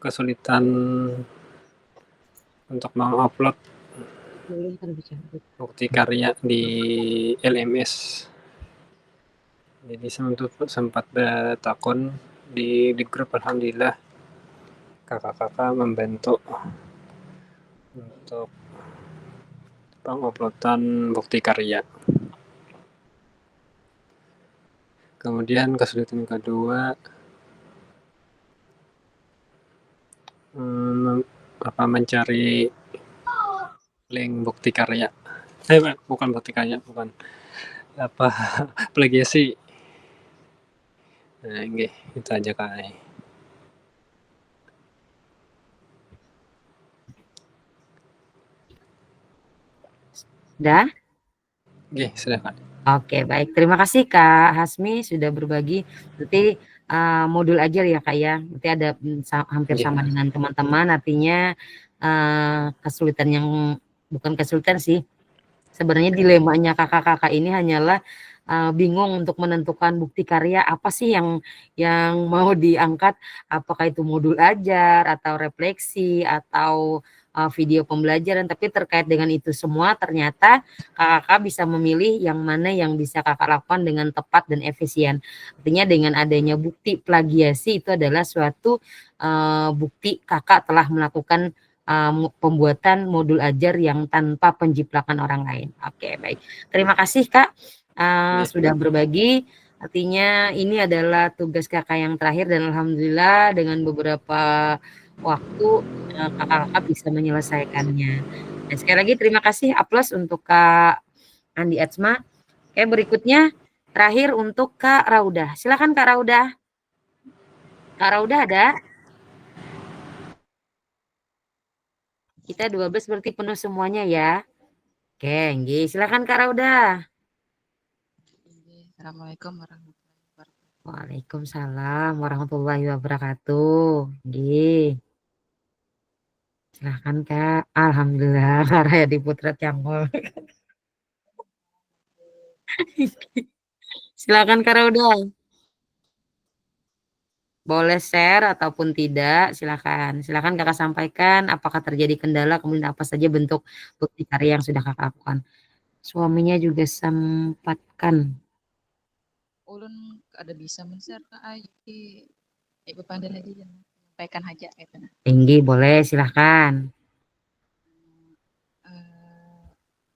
Speaker 6: kesulitan untuk mengupload bukti karya di LMS. Jadi sempat takon di grup, alhamdulillah kakak-kakak membantu untuk penguploadan bukti karya. Kemudian kesulitan kedua, mencari link bukti karya. Bukan bukti karya, bukan plagiasi. Nah, nggih, itu aja Kak.
Speaker 1: Sudah?
Speaker 6: Nggih, sudah Kak.
Speaker 1: Oke, baik. Terima kasih Kak Hasmi sudah berbagi. Berarti modul ajar ya Kak ya. Berarti ada hampir sama dengan teman-teman. Artinya kesulitan yang bukan kesulitan sih. Sebenarnya dilemanya kakak-kakak ini hanyalah bingung untuk menentukan bukti karya apa sih yang mau diangkat, apakah itu modul ajar atau refleksi atau video pembelajaran. Tapi terkait dengan itu semua ternyata kakak bisa memilih yang mana yang bisa kakak lakukan dengan tepat dan efisien. Artinya dengan adanya bukti plagiasi itu adalah suatu bukti kakak telah melakukan pembuatan modul ajar yang tanpa penjiplakan orang lain. Oke, baik. Terima kasih Kak sudah berbagi. Artinya ini adalah tugas kakak yang terakhir dan alhamdulillah dengan beberapa waktu kakak-kakak bisa menyelesaikannya. Dan sekali lagi terima kasih, aplaus untuk Kak Andi Atsma. Oke, berikutnya terakhir untuk Kak Raudah. Silakan Kak Raudah. Kak Raudah ada? Kita 12 berarti penuh semuanya ya. Oke, nggih. Silakan Kak Raudah.
Speaker 7: Assalamualaikum warahmatullahi wabarakatuh.
Speaker 1: Waalaikumsalam warahmatullahi wabarakatuh. Nggih. Silakan Kak. Alhamdulillah Rayadi Putra Cangkol. Silakan Kak Raudah. Boleh share ataupun tidak, silakan. Silakan kakak sampaikan apakah terjadi kendala, kemudian apa saja bentuk bukti karya yang sudah kakak lakukan. Suaminya juga sempatkan.
Speaker 7: Ulun ada bisa men-share ke ibu pandai lagi yang sampaikan aja gitu.
Speaker 1: Tinggi boleh, silakan.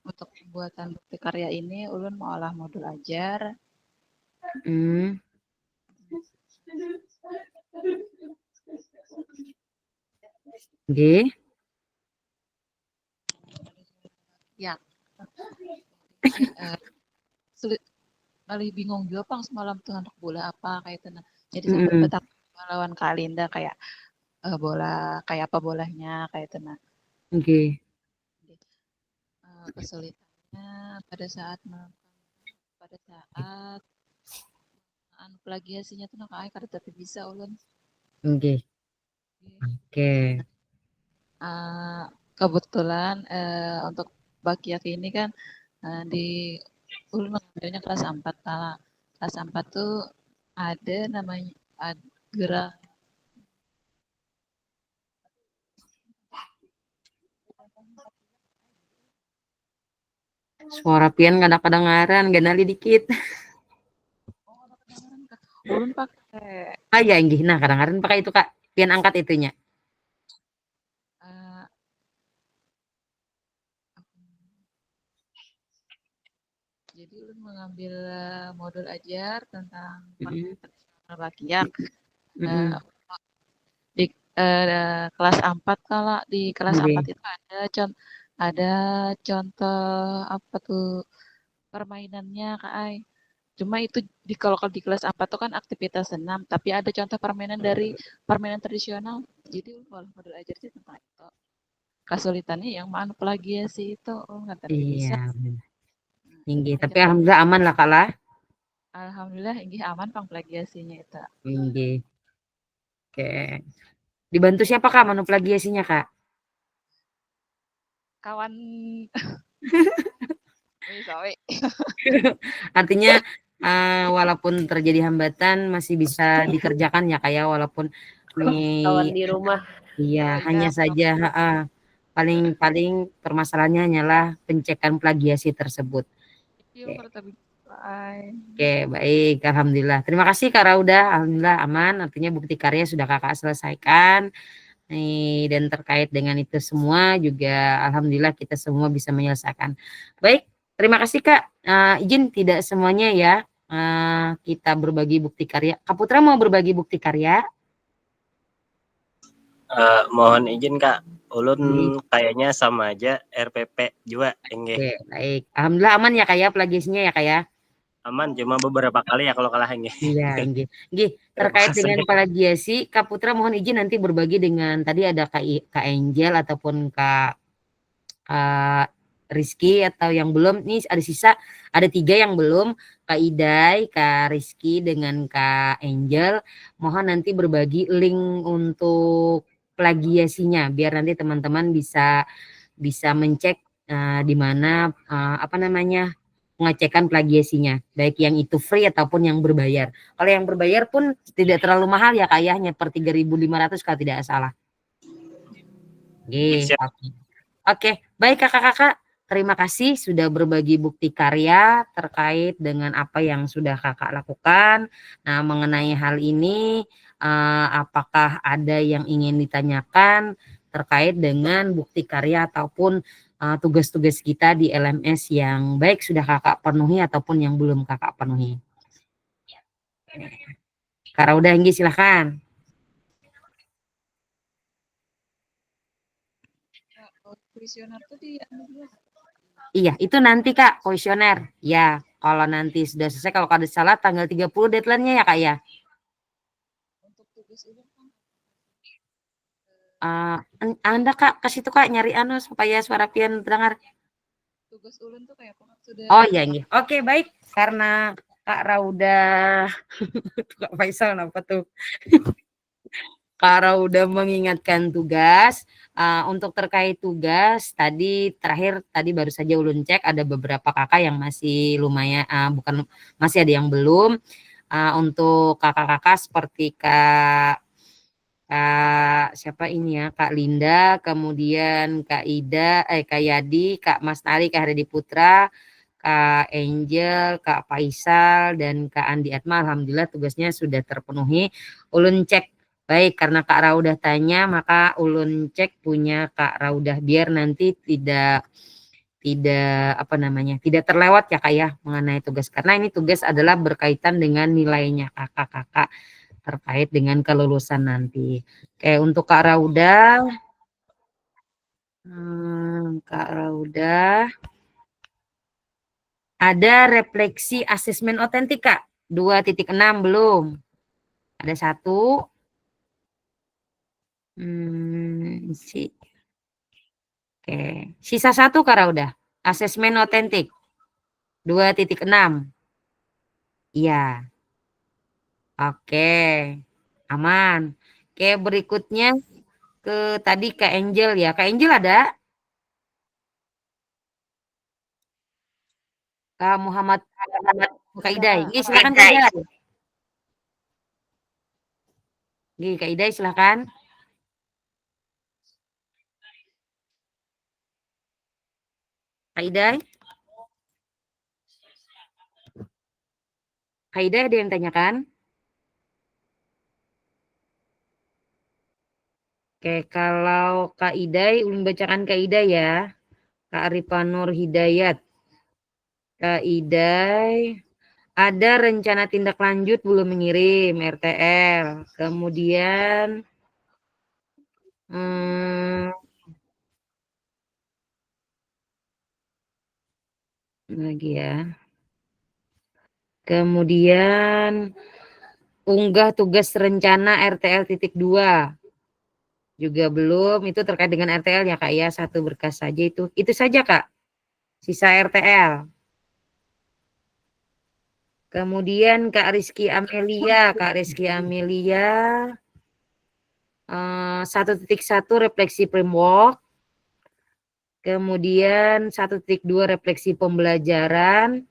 Speaker 7: Untuk untuk pembuatan bukti karya ini ulun mau olah modul ajar.
Speaker 1: Hmm. Nggih.
Speaker 7: Ya. Sulit kali bingung juga pang semalam tuh anak bola apa kayak itu. Jadi sempat
Speaker 1: Mm-mm.
Speaker 7: betah lawan Kalinda kayak bola kayak apa bolanya kayak itu.
Speaker 1: Nggih.
Speaker 7: Kesulitannya pada saat plagiasinya tuh nak kada tapi bisa ulun.
Speaker 1: Nggih. Oke.
Speaker 7: Kebetulan untuk bakiak ini kan di ulun mengambilnya kelas 4 kala. Kelas 4 tuh ada namanya gerak
Speaker 1: Suara pian kada kedengaran, ganali dikit.
Speaker 7: ulun pakai
Speaker 1: Ah ya nggih. Nah, kadang-kadang pakai itu Kak. Pian angkat itunya.
Speaker 7: jadi ulun mengambil modul ajar tentang
Speaker 1: Mm-mm.
Speaker 7: tradisional bakiak.
Speaker 1: Mm-mm.
Speaker 7: Di kelas 4 kala di kelas
Speaker 1: Nggih.
Speaker 7: 4 itu ada contoh apa tuh permainannya Kak Ai. Cuma itu kalau di kelas 4 tuh kan aktivitas senam, tapi ada contoh permainan dari permainan tradisional. Jadi kalau modul ajarnya tentang itu. Kesulitannya yang mana plagiasi itu nggak tadi bisa.
Speaker 1: Iya. Nggih. Tapi alhamdulillah aman lah Kak lah.
Speaker 7: Alhamdulillah ini aman pang plagiasinya itu.
Speaker 1: Nggih. Oke. Dibantu siapa Kak manu plagiasinya Kak?
Speaker 7: Kawan sorry.
Speaker 1: Artinya walaupun terjadi hambatan masih bisa dikerjakan ya kayak walaupun
Speaker 2: Kawan di rumah.
Speaker 1: iya
Speaker 7: Keluarga,
Speaker 1: hanya saja paling permasalahannya hanyalah pencekan plagiasi tersebut.
Speaker 7: Iya, tapi
Speaker 1: Oke, baik. Alhamdulillah. Terima kasih Kak Rauda. Alhamdulillah aman. Artinya bukti karya sudah Kakak selesaikan. Dan terkait dengan itu semua juga alhamdulillah kita semua bisa menyelesaikan. Baik, terima kasih Kak. Izin tidak semuanya ya kita berbagi bukti karya. Kak Putra mau berbagi bukti karya?
Speaker 3: Mohon izin Kak, ulun
Speaker 1: Baik.
Speaker 3: kayaknya sama aja RPP juga enggih.
Speaker 1: Oke, baik. Alhamdulillah aman ya Kak ya plagiasinya ya Kak ya.
Speaker 3: Aman cuma beberapa kali ya kalau kalah enggih.
Speaker 1: Iya, nggih. Terkait dengan plagiasi, Kak Putra mohon izin nanti berbagi dengan tadi ada Kak Angel ataupun Kak Rizky atau yang belum. Nih ada sisa, ada 3 yang belum. Kak Idai, Kak Rizky dengan Kak Angel. Mohon nanti berbagi link untuk plagiasinya biar nanti teman-teman bisa mencek di mana pengecekan plagiasinya, baik yang itu free ataupun yang berbayar. Kalau yang berbayar pun tidak terlalu mahal ya Kak ya, hanya per 3.500 kalau tidak salah. Oke, baik Kakak-kakak, terima kasih sudah berbagi bukti karya terkait dengan apa yang sudah Kakak lakukan. Nah, mengenai hal ini apakah ada yang ingin ditanyakan terkait dengan bukti karya ataupun tugas-tugas kita di LMS yang baik sudah Kakak penuhi ataupun yang belum Kakak penuhi. Kak Rauda Hinggi silahkan.
Speaker 7: kuesioner tuh di
Speaker 1: Iya, itu nanti Kak kuesioner. Ya, kalau nanti sudah selesai, kalau ada salah tanggal 30 deadline-nya ya Kak ya.
Speaker 7: untuk tugas ulun
Speaker 1: Anda Kak kasih tuh Kak nyari supaya suara pian terdengar.
Speaker 7: tugas ulun tuh kayak sudah.
Speaker 1: Oh iya nggih. Oke, baik. Karena Kak Rauda Kak Faisal apa tuh? Kak Rauda mengingatkan tugas. Untuk terkait tugas tadi baru saja ulun cek ada beberapa kakak yang masih lumayan masih ada yang belum. Untuk kakak-kakak seperti Kak siapa ini ya, Kak Linda, kemudian Kak Ida, Kak Yadi, Kak Mas Nari, Kak Hadi Putra, Kak Angel, Kak Faisal, dan Kak Andi Atma. Alhamdulillah tugasnya sudah terpenuhi. Ulun cek, baik karena Kak Raudah tanya, maka ulun cek punya Kak Raudah biar nanti tidak tidak terlewat ya Kak ya mengenai tugas, karena ini tugas adalah berkaitan dengan nilainya kakak-kakak terkait dengan kelulusan nanti. Oke, untuk Kak Rauda, ada refleksi asesmen otentik Kak 2.6 belum? Ada satu. Oke, sisa satu Kak Rauda, asesmen otentik 2.6. Iya. Oke, aman. Oke, berikutnya ke tadi Kak Angel ya. Kak Angel ada? Kak Muhammad, Kak Idai. Nggih, silakan Kak Idai. Nggih, Kak Idai silakan. Kak Idai. Kak Idai ada yang tanyakan? Oke, kalau Kak Idai, ulun bacakan Kak Idai ya. Kak Arifanur Hidayat. Kak Idai, ada rencana tindak lanjut belum mengirim RTL. Kemudian lagi ya. Kemudian unggah tugas rencana RTL titik 2 juga belum, itu terkait dengan RTL ya Kak ya, satu berkas saja itu saja Kak, sisa RTL. Kemudian Kak Rizky Amelia 1.1 refleksi framework, kemudian 1.2 refleksi pembelajaran,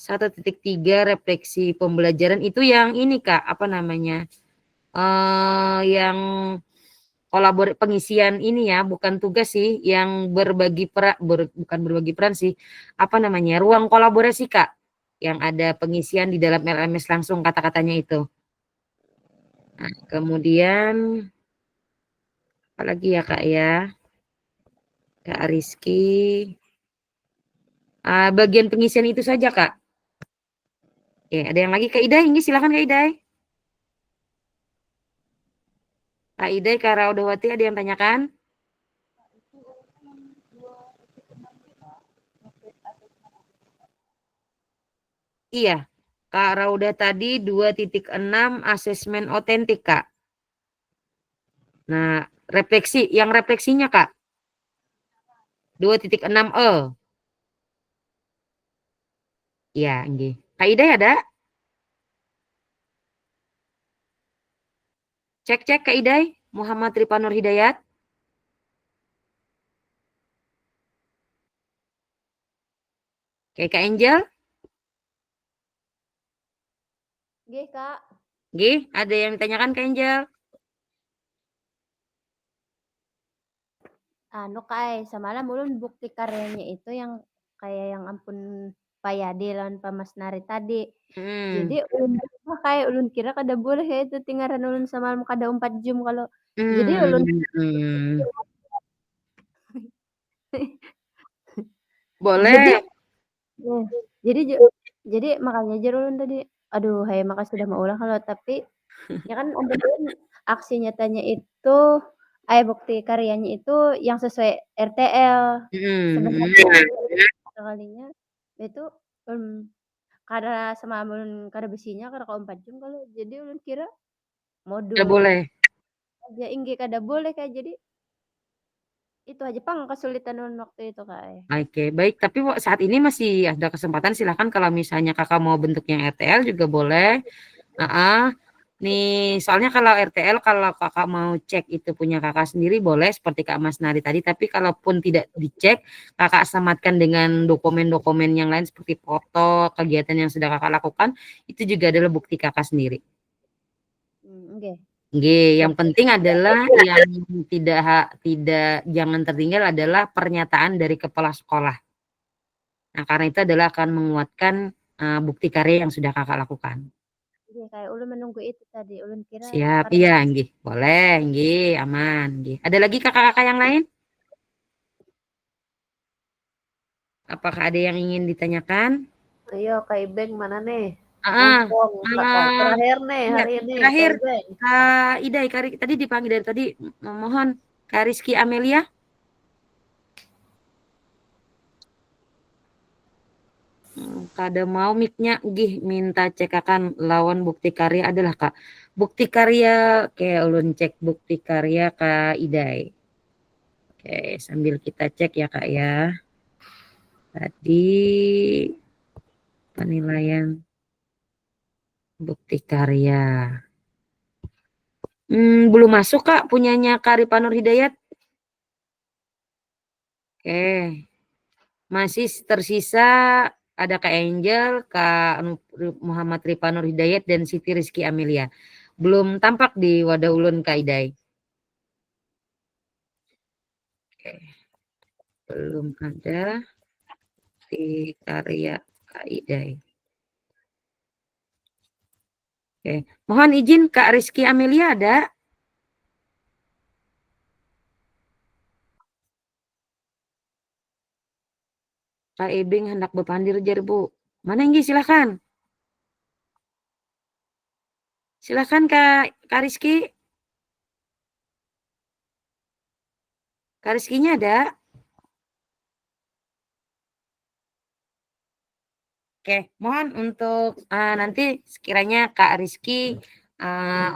Speaker 1: 1.3 refleksi pembelajaran itu yang ini Kak, apa namanya, yang pengisian ini ya, bukan tugas sih, yang bukan berbagi peran sih, apa namanya, ruang kolaborasi Kak, yang ada pengisian di dalam LMS langsung kata-katanya itu. Nah, kemudian apa lagi ya Kak ya, Kak Rizky, bagian pengisian itu saja Kak. Oke, ada yang lagi Kak Idai? Ini silakan Kak Idai. Kak Idai, Kak Raudawati ada yang tanyakan? Iya, Kak Rauda tadi 2.6 asesmen otentik Kak. Nah, yang refleksinya Kak 2.6E. Iya, nggih. Kak Idai ada? Cek Kak Idai, Muhammad Rifanur Hidayat. Oke, Kak Angel.
Speaker 8: Nggih, Kak.
Speaker 1: Nggih, ada yang ditanyakan Kak Angel?
Speaker 8: Anu Kak, semalam ulun bukti karyanya itu yang kayak yang ampun Payade lawan Pak Masnari tadi. Jadi ulun kira kada boleh ya itu tinggaran ulun semalam kada 4 jam kalau jadi ulun
Speaker 1: boleh.
Speaker 8: Jadi makanya jar ulun tadi, aduh hai maka sudah mau ulah kalau tapi ya kan ulun aksi nyatanya itu bukti karyanya itu yang sesuai RTL. Sebenarnya sekalinya itu kada semalam ulun kada besinya kada 4 jam kalau jadi ulun kira modul.
Speaker 1: Tidak boleh.
Speaker 8: Ya inggih kada boleh Kak, jadi itu aja pang kesulitan ulun waktu itu Kak.
Speaker 1: Oke, baik. Tapi saat ini masih ada kesempatan, silahkan kalau misalnya kakak mau bentuknya RTL juga boleh. Nih, soalnya kalau RTL, kalau kakak mau cek itu punya kakak sendiri boleh, seperti Kak Mas Nari tadi. Tapi kalaupun tidak dicek, kakak sematkan dengan dokumen-dokumen yang lain seperti foto, kegiatan yang sudah kakak lakukan, itu juga adalah bukti kakak sendiri. Yang penting adalah yang tidak jangan tertinggal adalah pernyataan dari kepala sekolah. Nah, karena itu adalah akan menguatkan bukti karya yang sudah kakak lakukan.
Speaker 8: Iya, kayak ulun menunggu itu tadi, ulun kira
Speaker 1: Siap, iya, nggih. Boleh, nggih, aman, nggih. Ada lagi kakak-kakak yang lain? Apakah ada yang ingin ditanyakan?
Speaker 2: Ayo Kak Ibeng mana nih?
Speaker 1: Ah,
Speaker 2: Mumpung terakhir nih
Speaker 1: iya,
Speaker 2: hari ini
Speaker 1: terakhir
Speaker 2: Kak Ibeng.
Speaker 1: Kak Idai, tadi dipanggil dari tadi, mohon Kak Rizky Amelia. Kada mau mic-nya gih minta cekakan lawan bukti karya adalah Kak. Bukti karya kayak ulun cek bukti karya Kak Idai. Oke, sambil kita cek ya Kak ya. Tadi penilaian bukti karya. Belum masuk Kak punyanya Kak Ripanur Hidayat. Oke. Masih tersisa ada Kak Angel, Kak Muhammad Ripanur Hidayat, dan Siti Rizky Amelia. Belum tampak di wadah ulun Kak Idai. Oke. Belum ada di karya Kak Idai. Oke. Mohon izin Kak Rizky Amelia ada? Kak Ebing hendak berpandir jar Bu. Mana Inggi, silakan. Silakan Kak Rizky. Kak Rizky-nya ada? Oke, mohon untuk nanti sekiranya Kak Rizky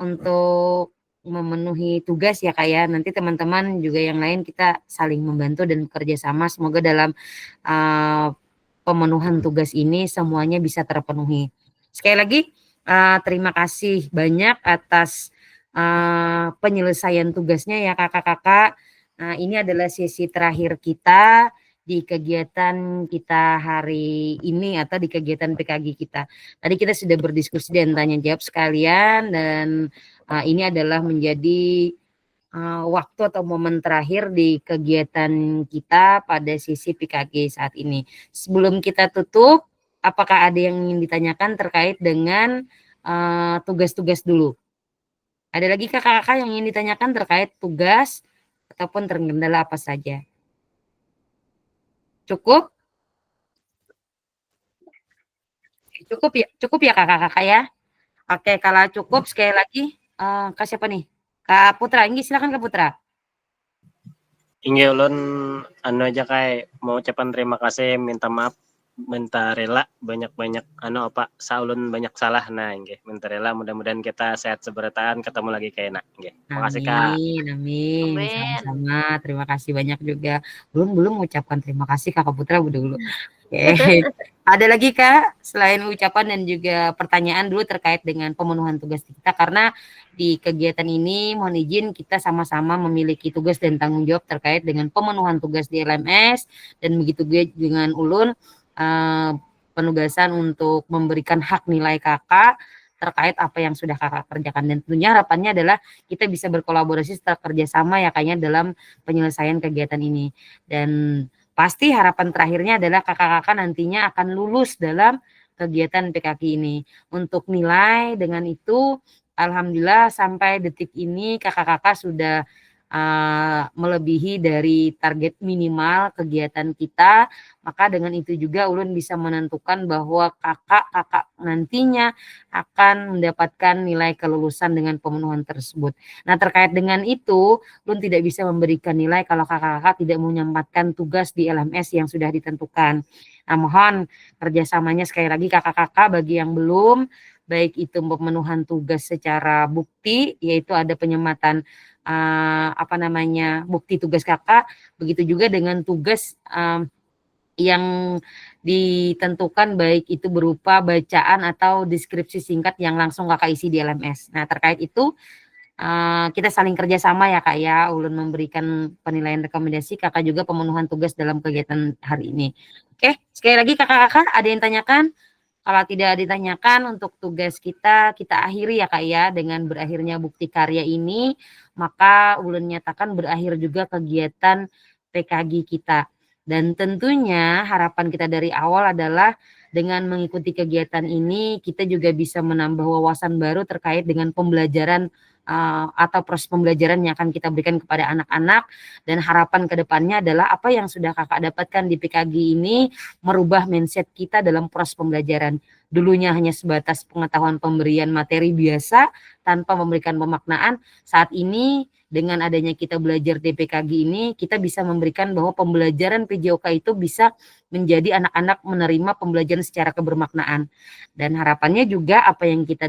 Speaker 1: untuk memenuhi tugas ya Kak ya. Nanti teman-teman juga yang lain kita saling membantu dan bekerja sama. Semoga dalam pemenuhan tugas ini semuanya bisa terpenuhi. Sekali lagi terima kasih banyak atas penyelesaian tugasnya ya kakak-kakak. Nah, ini adalah sesi terakhir kita di kegiatan kita hari ini atau di kegiatan PKG kita. Tadi kita sudah berdiskusi dan tanya jawab sekalian, dan ini adalah menjadi waktu atau momen terakhir di kegiatan kita pada sesi PKG saat ini. Sebelum kita tutup, apakah ada yang ingin ditanyakan terkait dengan tugas-tugas dulu? Ada lagi kakak-kakak yang ingin ditanyakan terkait tugas ataupun terkendala apa saja? Cukup? Cukup ya kakak-kakak ya. Oke, kalau cukup sekali lagi Kak siapa nih? Kak Putra, Inggi silakan Kak Putra.
Speaker 6: Inggi ulun anu aja kayak mau ucapan terima kasih, minta maaf, minta rela banyak-banyak saulun banyak salah Inggi. Minta rela, mudah-mudahan kita sehat seberataan, ketemu lagi kayak enak Inggi. Makasih Kak.
Speaker 1: Amin. Sama-sama. Terima kasih banyak juga. Belum mengucapkan terima kasih Kakak Putra dulu. Oke. Ada lagi Kak selain ucapan dan juga pertanyaan dulu terkait dengan pemenuhan tugas kita, karena di kegiatan ini mohon izin kita sama-sama memiliki tugas dan tanggung jawab terkait dengan pemenuhan tugas di LMS, dan begitu juga dengan ulun penugasan untuk memberikan hak nilai kakak terkait apa yang sudah kakak kerjakan, dan tentunya harapannya adalah kita bisa berkolaborasi serta kerjasama ya kayaknya dalam penyelesaian kegiatan ini. Dan pasti harapan terakhirnya adalah kakak-kakak nantinya akan lulus dalam kegiatan PKK ini. Untuk nilai dengan itu, alhamdulillah sampai detik ini kakak-kakak sudah melebihi dari target minimal kegiatan kita. Maka dengan itu juga ulun bisa menentukan bahwa kakak-kakak nantinya akan mendapatkan nilai kelulusan dengan pemenuhan tersebut. Nah, terkait dengan itu, ulun tidak bisa memberikan nilai kalau kakak-kakak tidak menyempatkan tugas di LMS yang sudah ditentukan. Nah, mohon kerjasamanya sekali lagi kakak-kakak bagi yang belum, baik itu pemenuhan tugas secara bukti, yaitu ada penyempatan bukti tugas kakak, begitu juga dengan tugas yang ditentukan baik itu berupa bacaan atau deskripsi singkat yang langsung kakak isi di LMS. Nah, terkait itu kita saling kerjasama ya kak ya, ulun memberikan penilaian rekomendasi, kakak juga pemenuhan tugas dalam kegiatan hari ini. Oke, sekali lagi kakak-kakak ada yang tanyakan? Kalau tidak ditanyakan, untuk tugas kita akhiri ya kak ya, dengan berakhirnya bukti karya ini, maka ulun nyatakan berakhir juga kegiatan PKG kita. Dan tentunya harapan kita dari awal adalah dengan mengikuti kegiatan ini, kita juga bisa menambah wawasan baru terkait dengan pembelajaran atau proses pembelajaran yang akan kita berikan kepada anak-anak, dan harapan ke depannya adalah apa yang sudah kakak dapatkan di PKG ini merubah mindset kita dalam proses pembelajaran. Dulunya hanya sebatas pengetahuan pemberian materi biasa tanpa memberikan pemaknaan. Saat ini dengan adanya kita belajar di PKG ini, kita bisa memberikan bahwa pembelajaran PJOK itu bisa menjadi anak-anak menerima pembelajaran secara kebermaknaan. Dan harapannya juga apa yang kita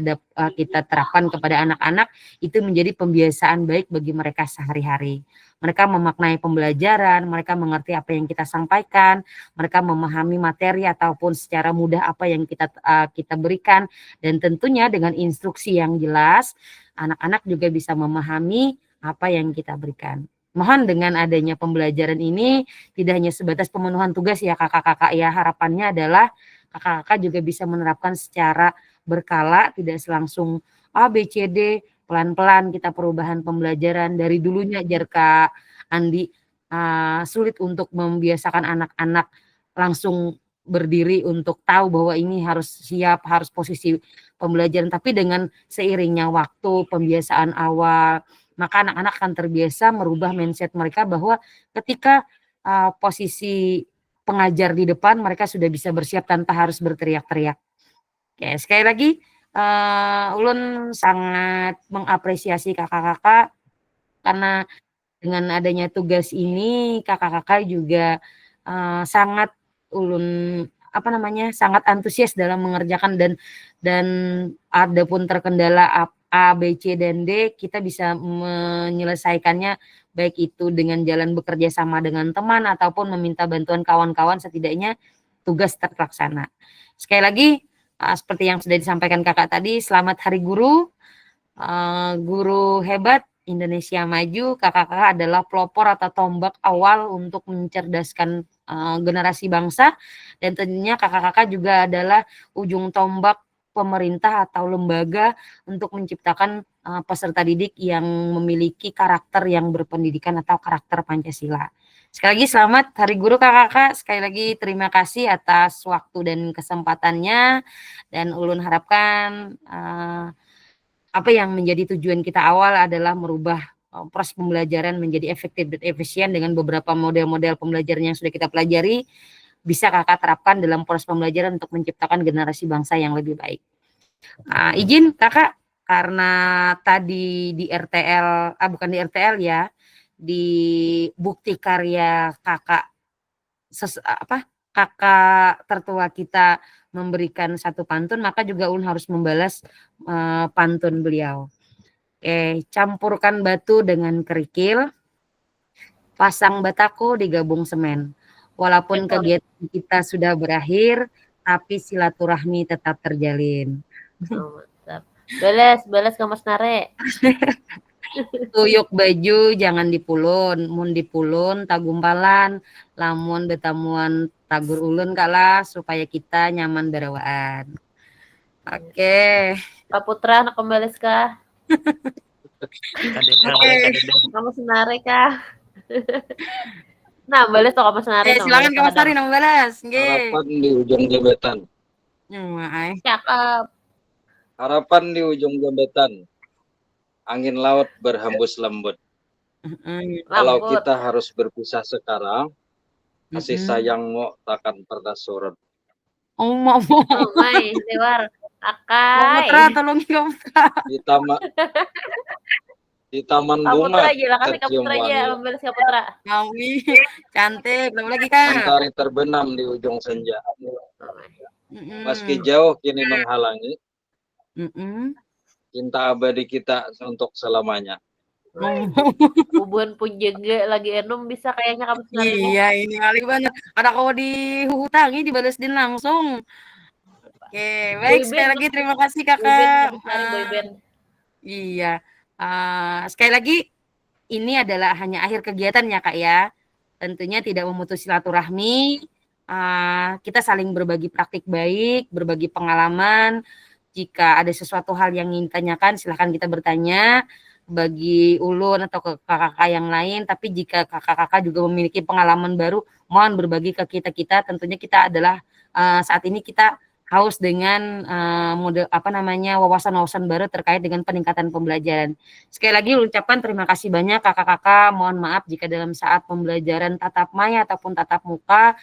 Speaker 1: terapkan kepada anak-anak itu menjadi pembiasaan baik bagi mereka sehari-hari. Mereka memaknai pembelajaran, mereka mengerti apa yang kita sampaikan, mereka memahami materi ataupun secara mudah apa yang kita berikan, dan tentunya dengan instruksi yang jelas, anak-anak juga bisa memahami apa yang kita berikan. Mohon dengan adanya pembelajaran ini tidak hanya sebatas pemenuhan tugas ya kakak-kakak ya, harapannya adalah kakak-kakak juga bisa menerapkan secara berkala, tidak selangsung A, B, C, D, pelan-pelan kita perubahan pembelajaran. Dari dulunya ajar Kak Andi sulit untuk membiasakan anak-anak langsung berdiri untuk tahu bahwa ini harus siap, harus posisi pembelajaran. Tapi dengan seiringnya waktu, pembiasaan awal, maka anak-anak akan terbiasa merubah mindset mereka bahwa ketika posisi pengajar di depan, mereka sudah bisa bersiap tanpa harus berteriak-teriak. Oke, sekali lagi ulun sangat mengapresiasi kakak-kakak karena dengan adanya tugas ini kakak-kakak juga sangat ulun sangat antusias dalam mengerjakan, dan ada pun terkendala A, B, C, dan D, kita bisa menyelesaikannya baik itu dengan jalan bekerja sama dengan teman ataupun meminta bantuan kawan-kawan, setidaknya tugas terlaksana. Sekali lagi seperti yang sudah disampaikan kakak tadi, selamat Hari Guru, guru hebat, Indonesia maju. Kakak-kakak adalah pelopor atau tombak awal untuk mencerdaskan generasi bangsa, dan tentunya kakak-kakak juga adalah ujung tombak pemerintah atau lembaga untuk menciptakan peserta didik yang memiliki karakter yang berpendidikan atau karakter Pancasila. Sekali lagi selamat Hari Guru kakak-kakak. Sekali lagi terima kasih atas waktu dan kesempatannya, dan ulun harapkan apa yang menjadi tujuan kita awal adalah merubah proses pembelajaran menjadi efektif dan efisien dengan beberapa model-model pembelajaran yang sudah kita pelajari, bisa kakak terapkan dalam proses pembelajaran untuk menciptakan generasi bangsa yang lebih baik. Izin kakak, karena tadi di RTL, bukan di RTL ya, di bukti karya kakak, kakak tertua kita memberikan satu pantun, maka juga ulun harus membalas pantun beliau. Campurkan batu dengan kerikil, pasang batako digabung semen. Walaupun kegiatan kita sudah berakhir, tapi silaturahmi tetap terjalin.
Speaker 2: Mantap. Beles ke Mas Nare.
Speaker 1: Tuyuk baju jangan dipulun, mun dipulun tagumpalan, lamun betamuan tagur ulun kalah supaya kita nyaman berawaan. Oke.
Speaker 2: Kak Putra nak kembali kah? Kamu senare kah? Nah, balas toh Mas Nari.
Speaker 1: Silakan Kak Mas Nari nang balas.
Speaker 5: Harapan di ujung jembatan.
Speaker 2: Cakep.
Speaker 5: Harapan di ujung jembatan. Angin laut berhembus lembut. Kalau kita harus berpisah sekarang, kasih sayangmu takkan pernah surut.
Speaker 1: Oh my,
Speaker 2: Dewar. Akai.
Speaker 1: Putra, tolong
Speaker 5: Di taman bunga
Speaker 2: tercium wangi.
Speaker 1: Cantik, belum lagi Kak.
Speaker 5: Mentari terbenam di ujung senja. Meski jauh kini menghalangi, cinta abadi kita untuk selamanya.
Speaker 2: Hubungan pun jaga lagi enum bisa kayaknya kamu senang.
Speaker 1: Iya, ini kali banget. Ada kau dihutangi dibalas din langsung. Oke, baik, sekali lagi terima kasih kakak. Iya, sekali lagi ini adalah hanya akhir kegiatan ya kak ya. Tentunya tidak memutus silaturahmi. Kita saling berbagi praktik baik, berbagi pengalaman. Jika ada sesuatu hal yang ingin ditanyakan, silahkan kita bertanya bagi ulun atau ke kakak-kakak yang lain. Tapi jika kakak-kakak juga memiliki pengalaman baru, mohon berbagi ke kita. Tentunya kita adalah saat ini kita haus dengan wawasan-wawasan baru terkait dengan peningkatan pembelajaran. Sekali lagi ucapkan terima kasih banyak kakak-kakak. Mohon maaf jika dalam saat pembelajaran tatap maya ataupun tatap muka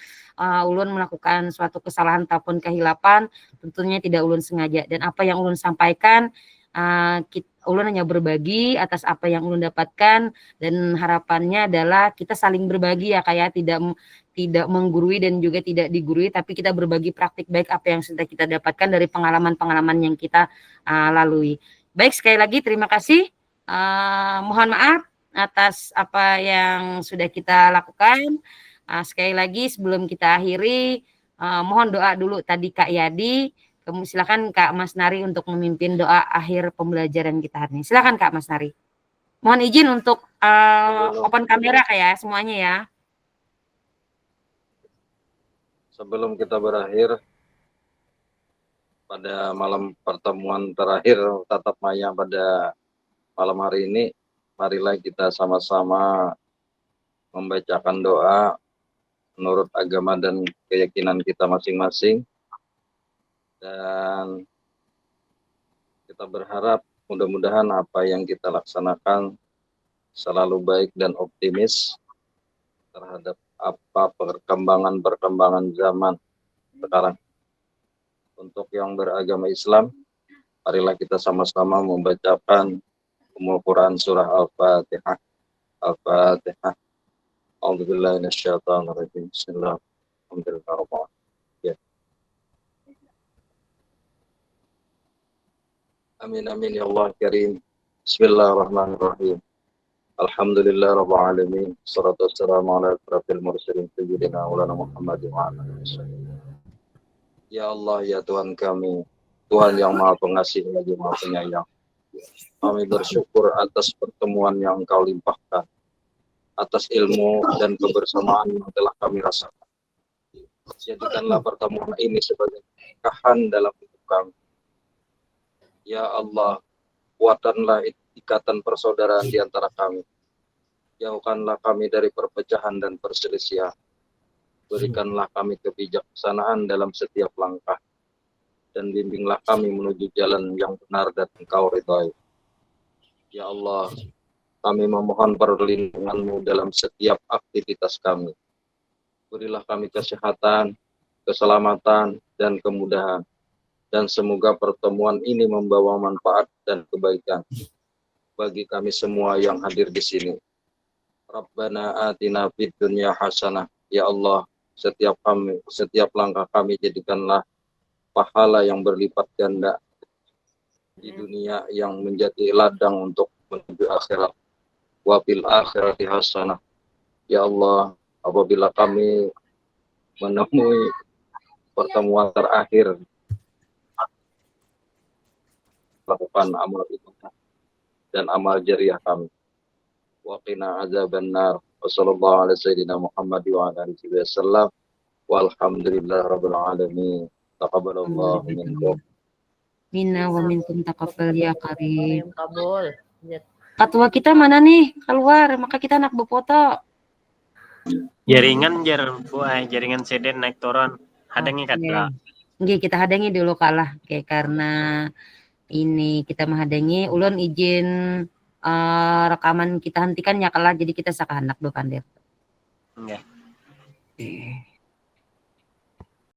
Speaker 1: ulun melakukan suatu kesalahan ataupun kehilapan, tentunya tidak ulun sengaja. Dan apa yang ulun sampaikan, ulun hanya berbagi atas apa yang ulun dapatkan, dan harapannya adalah kita saling berbagi ya kayak tidak menggurui dan juga tidak digurui, tapi kita berbagi praktik baik apa yang sudah kita dapatkan dari pengalaman-pengalaman yang kita lalui. Baik, sekali lagi terima kasih. Mohon maaf atas apa yang sudah kita lakukan. Sekali lagi sebelum kita akhiri, mohon doa dulu tadi Kak Yadi. Silakan Kak Mas Nari untuk memimpin doa akhir pembelajaran kita hari ini. Silakan Kak Mas Nari. Mohon izin untuk open kamera kayak semuanya ya.
Speaker 5: Sebelum kita berakhir pada malam pertemuan terakhir tatap maya pada malam hari ini, marilah kita sama-sama membacakan doa menurut agama dan keyakinan kita masing-masing, dan kita berharap mudah-mudahan apa yang kita laksanakan selalu baik dan optimis terhadap apa perkembangan zaman sekarang. Untuk yang beragama Islam, marilah kita sama-sama membacakan Quran surah Al-Fatihah. Al-Fatihah. A'udzubillahi minasyaitonirrajim. Bismillahirrahmanirrahim. Amin amin ya Allah karim. Bismillahirrahmanirrahim. Alhamdulillah rabbil alamin. Wassalatu wassalamu ala asyrafil mursalin sayyidina Maulana Muhammad wa ala alihi wasallam. Ya Allah ya Tuhan kami, Tuhan yang Maha Pengasih lagi Maha Penyayang. Kami bersyukur atas pertemuan yang Engkau limpahkan, atas ilmu dan kebersamaan yang telah kami rasakan. Jadikanlah pertemuan ini sebagai berkahan dalam hidup kami. Ya Allah, kuatkanlah ikatan persaudaraan di antara kami. Jauhkanlah kami dari perpecahan dan perselisihan. Berikanlah kami kebijaksanaan dalam setiap langkah. Dan bimbinglah kami menuju jalan yang benar dan Engkau ridhai. Ya Allah, kami memohon perlindungan-Mu dalam setiap aktivitas kami. Berilah kami kesehatan, keselamatan, dan kemudahan. Dan semoga pertemuan ini membawa manfaat dan kebaikan bagi kami semua yang hadir di sini. Rabbana atina fid dunya hasanah. Ya Allah, setiap langkah kami jadikanlah pahala yang berlipat ganda di dunia yang menjadi ladang untuk menuju akhirat. Wa fil akhirati hasanah. Ya Allah, apabila kami menemui pertemuan terakhir, lakukan amal ibadah dan amal jariah kami. Wa qina azabannar. Wa sallallahu ala sayyidina Muhammad wa ala alihi wasallam. Walhamdulillah rabbil alamin. Taqabbalallahu minkum.
Speaker 1: Minna wa minkum taqabbal ya karim.
Speaker 2: Kabul.
Speaker 1: Ketua kita mana nih? Keluar, maka kita nak berfoto.
Speaker 6: Jaringan jaringan seden naik turun. Hadangi kata.
Speaker 1: Nggih, kita hadangi dulu kalah. Oke, karena ini kita menghadangi, ulun izin rekaman kita hentikan ya kalah, jadi kita sakahandak do pandir.
Speaker 6: Nggih.